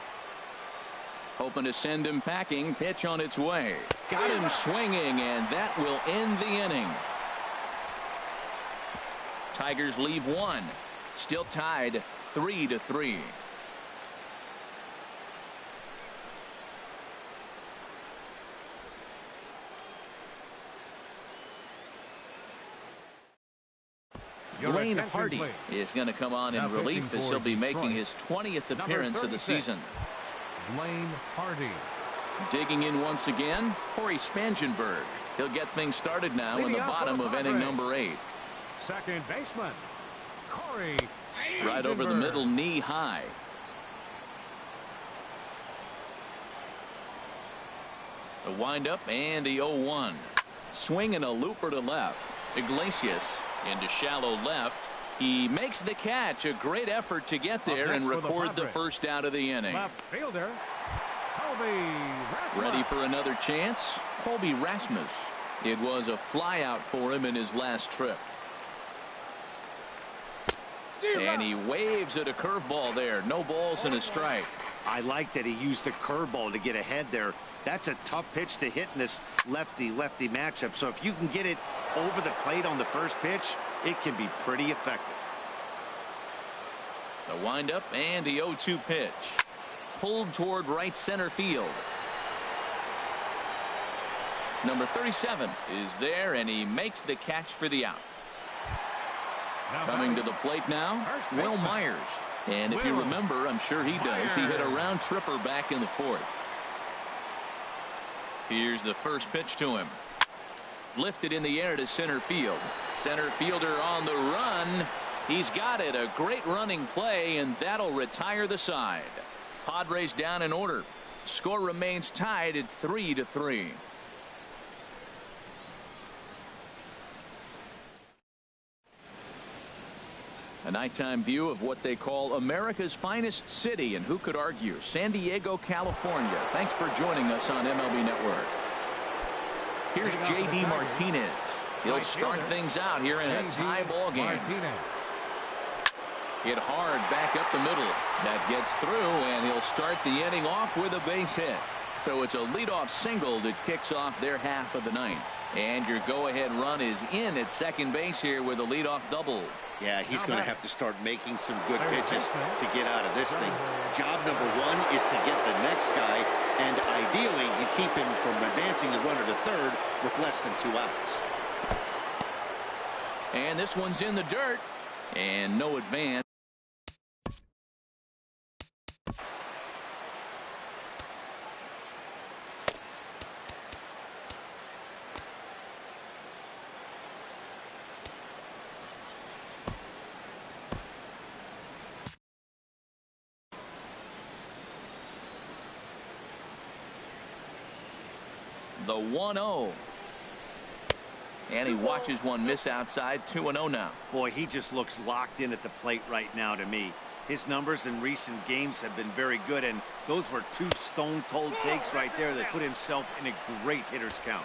Hoping to send him packing. Pitch on its way. Got him swinging, and that will end the inning. Tigers leave 1. Still tied 3-3. Blaine Hardy is going to come on in relief as he'll be making his 20th appearance of the season. Blaine Hardy. Digging in once again, Corey Spangenberg. He'll get things started now in the bottom of inning number 8. Second baseman, Corey. Right over the middle, knee high. The windup and the 0-1. Swing and a looper to left. Iglesias into shallow left. He makes the catch. A great effort to get there and record the first out of the inning. Left fielder, Colby Rasmus. Ready for another chance? Colby Rasmus. It was a fly out for him in his last trip. And he waves at a curveball there. No balls and a strike. I like that he used the curveball to get ahead there. That's a tough pitch to hit in this lefty-lefty matchup. So if you can get it over the plate on the first pitch, it can be pretty effective. The windup and the 0-2 pitch. Pulled toward right center field. Number 37 is there, and he makes the catch for the out. Coming to the plate now, Will Myers. And if you remember, I'm sure he does, he hit a round tripper back in the 4th. Here's the first pitch to him. Lifted in the air to center field. Center fielder on the run. He's got it. A great running play, and that'll retire the side. Padres down in order. Score remains tied at 3-3. A nighttime view of what they call America's finest city, and who could argue? San Diego, California. Thanks for joining us on MLB Network. Here's J.D. Martinez. He'll start things out here in a tie ball game. Hit hard back up the middle. That gets through, and he'll start the inning off with a base hit. So it's a leadoff single that kicks off their half of the ninth. And your go-ahead run is in at second base here with a leadoff double. Yeah, he's going to have to start making some good pitches to get out of this thing. Job number 1 is to get the next guy, and ideally you keep him from advancing the runner to third with less than 2 outs. And this one's in the dirt, and no advance. The 1-0. And he watches one miss outside. 2-0 now. Boy, he just looks locked in at the plate right now to me. His numbers in recent games have been very good, and those were two stone-cold takes right there that put himself in a great hitter's count.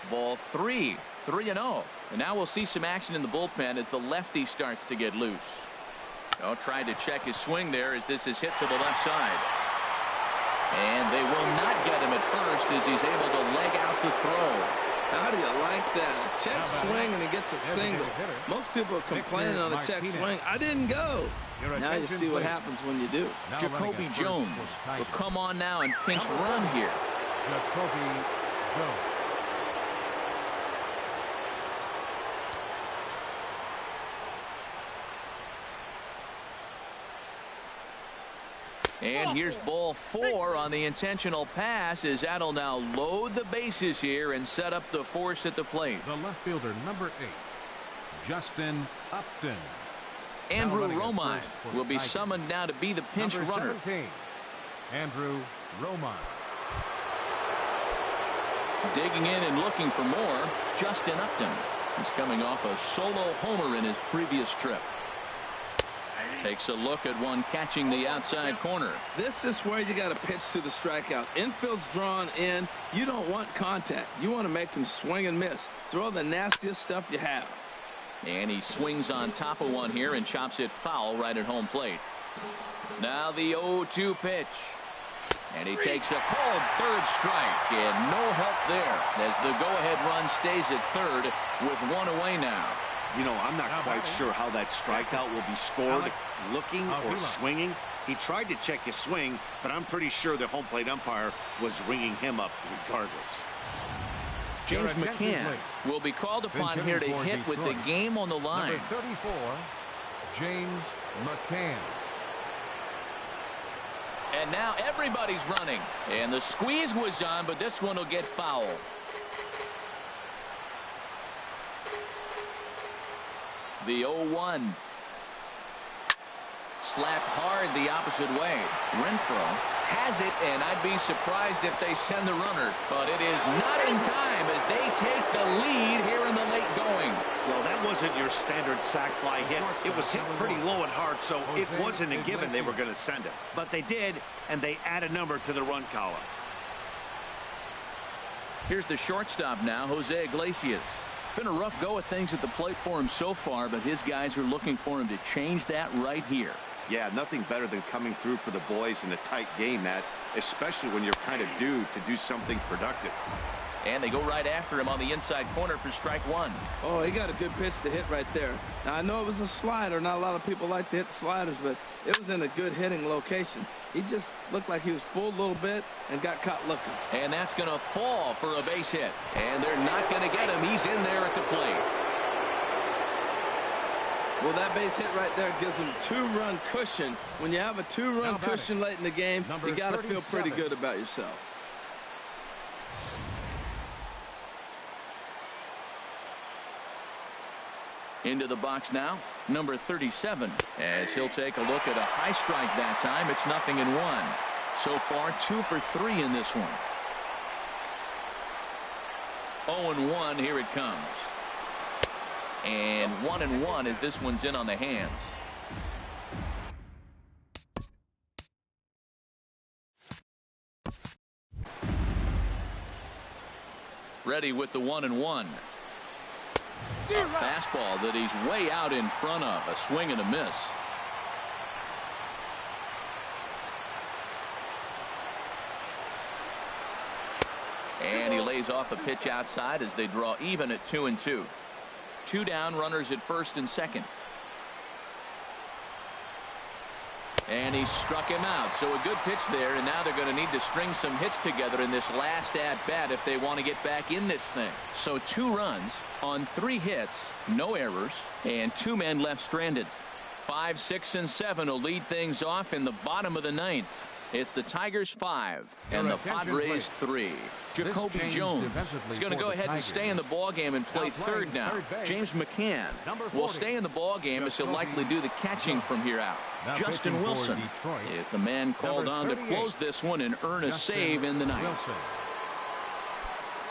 Ball 3. 3-0. And now we'll see some action in the bullpen as the lefty starts to get loose. Oh, tried to check his swing there as this is hit to the left side. And they will not get him at first as he's able to leg out the throw. How do you like that? Check swing and he gets a single. Most people are complaining on a check swing. I didn't go. Now you see what happens when you do. Jacoby Jones will come on now and pinch run here. Jacoby Jones. And here's ball 4 on the intentional pass as that'll now load the bases here and set up the force at the plate. The left fielder, number 8, Justin Upton. Andrew Romine will be summoned now to be the pinch number runner. 17, Andrew Romine. Digging in and looking for more, Justin Upton. He's coming off a solo homer in his previous trip. Takes a look at one catching the outside corner. This is where you got to pitch to the strikeout. Infield's drawn in. You don't want contact. You want to make him swing and miss. Throw the nastiest stuff you have. And he swings on top of one here and chops it foul right at home plate. Now the 0-2 pitch. And he takes a called third strike, and no help there as the go-ahead run stays at third with one away now. You know, I'm not quite sure how that strikeout will be scored, looking or swinging. He tried to check his swing, but I'm pretty sure the home plate umpire was ringing him up regardless. James McCann will be called upon here to hit with the game on the line. Number 34, James McCann. And now everybody's running. And the squeeze was on, but this one will get foul. The 0-1. Slapped hard the opposite way. Renfroe has it, and I'd be surprised if they send the runner. But it is not in time as they take the lead here in the late going. Well, that wasn't your standard sac fly hit. It was hit pretty low and hard, so it wasn't a given they were going to send it. But they did, and they add a number to the run column. Here's the shortstop now, Jose Iglesias. It's been a rough go of things at the plate for him so far, but his guys are looking for him to change that right here. Yeah, nothing better than coming through for the boys in a tight game, Matt, especially when you're kind of due to do something productive. And they go right after him on the inside corner for strike one. Oh, he got a good pitch to hit right there. Now, I know it was a slider. Not a lot of people like to hit sliders, but it was in a good hitting location. He just looked like he was full a little bit and got caught looking. And that's going to fall for a base hit. And they're not going to get him. He's in there at the plate. Well, that base hit right there gives him two-run cushion. When you have a two-run cushion late in the game, you got to feel pretty good about yourself. Into the box now, number 37, as he'll take a look at a high strike that time. It's 0-1. So far, 2 for 3 in this one. 0-1, here it comes. And 1-1 as this one's in on the hands. Ready with the 1-1. A fastball that he's way out in front of. A swing and a miss. And he lays off a pitch outside as they draw even at 2-2. 2 down, runners at first and second. And he struck him out. So a good pitch there, and now they're going to need to string some hits together in this last at-bat if they want to get back in this thing. So 2 runs on 3 hits, no errors, and 2 men left stranded. 5, 6, and 7 will lead things off in the bottom of the 9th. It's the Tigers 5 and the Padres 3. Jacoby Jones is going to go ahead and stay in the ballgame and play third now. James McCann will stay in the ballgame as he'll likely do the catching from here out. Justin Wilson is the man called on to close this one and earn a save in the ninth.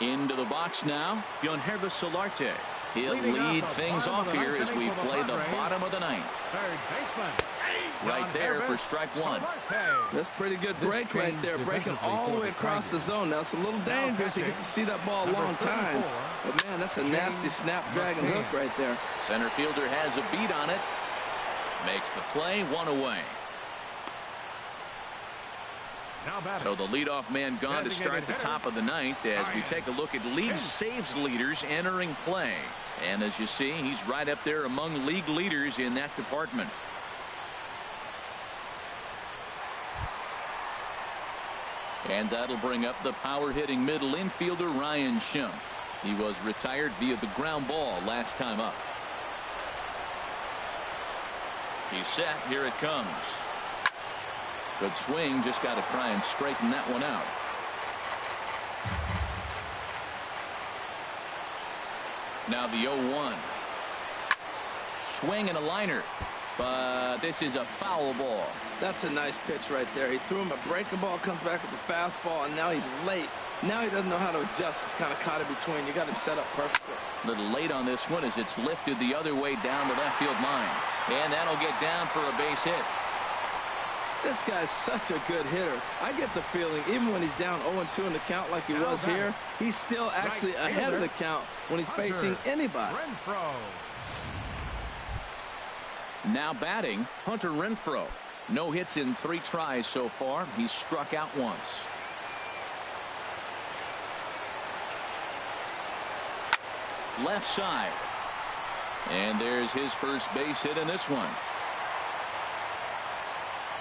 Into the box now, Yonhervis Solarte. He'll lead things off here as we play the bottom of the ninth. Third baseman. Right there for strike one. That's pretty good break right there, breaking all the way across the zone. Now it's a little dangerous. He gets to see that ball a long time. But, man, that's a nasty snapdragon hook right there. Center fielder has a beat on it. Makes the play, one away. So the leadoff man gone to start the top of the ninth as we take a look at league saves leaders entering play. And as you see, he's right up there among league leaders in that department. And that'll bring up the power hitting middle infielder Ryan Schimpf. He was retired via the ground ball last time up. He's set. Here it comes. Good swing. Just got to try and straighten that one out. Now the 0-1. Swing and a liner. But this is a foul ball. That's a nice pitch right there. He threw him a breaking ball, comes back with the fastball, and now he's late. Now he doesn't know how to adjust. He's kind of caught in between. You got him set up perfectly. A little late on this one as it's lifted the other way down the left field line. And that'll get down for a base hit. This guy's such a good hitter. I get the feeling even when he's down 0-2 in the count like he was here, he's still actually ahead of the count when he's facing anybody. Now batting, Hunter Renfroe. No hits in 3 tries so far. He's struck out once. Left side. And there's his first base hit in this one.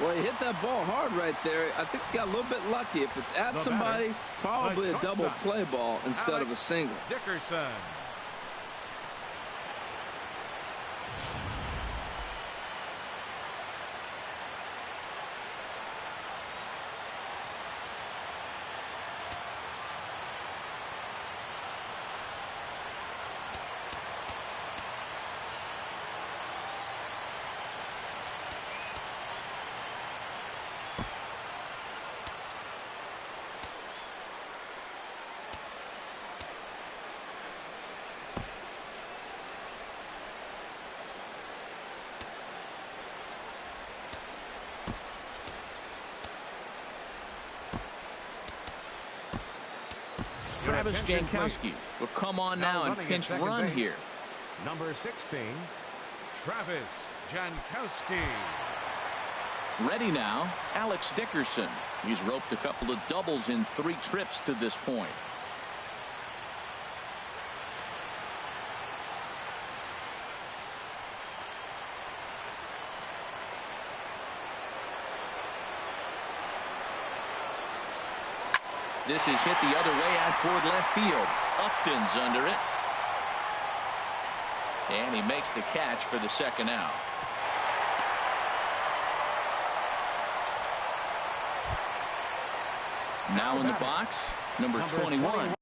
Well, he hit that ball hard right there. I think he got a little bit lucky. If it's at somebody, probably a double play ball instead of a single. Dickerson. Travis Jankowski will come on now and pinch run here. Number 16, Travis Jankowski. Ready now, Alex Dickerson. He's roped a couple of doubles in 3 trips to this point. This is hit the other way out toward left field. Upton's under it. And he makes the catch for the second out. Now in the box, number 21.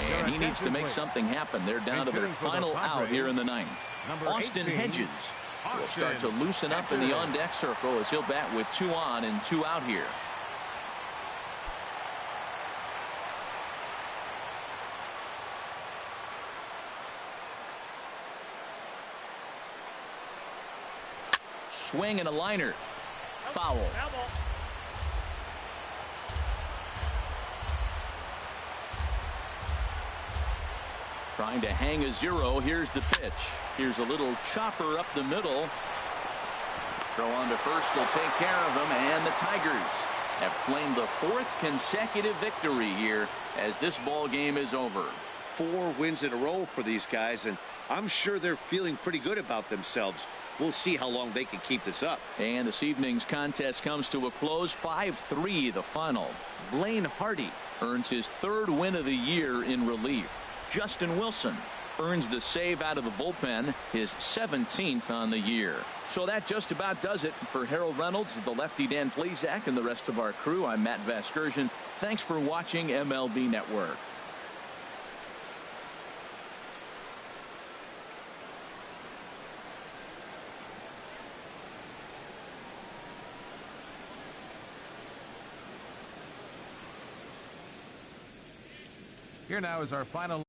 And he needs to make something happen. They're down to their final out here in the ninth. Austin Hedges will start to loosen up in the on-deck circle as he'll bat with 2 on and 2 out here. Swing and a liner. Foul. Trying to hang a 0. Here's the pitch. Here's a little chopper up the middle. Throw on to first will take care of him, and the Tigers have claimed the 4th consecutive victory here as this ball game is over. 4 wins in a row for these guys, and I'm sure they're feeling pretty good about themselves. We'll see how long they can keep this up. And this evening's contest comes to a close. 5-3 the final. Blaine Hardy earns his 3rd win of the year in relief. Justin Wilson earns the save out of the bullpen, his 17th on the year. So that just about does it for Harold Reynolds, the lefty Dan Plesac, and the rest of our crew. I'm Matt Vasgersian. Thanks for watching MLB Network. Here now is our final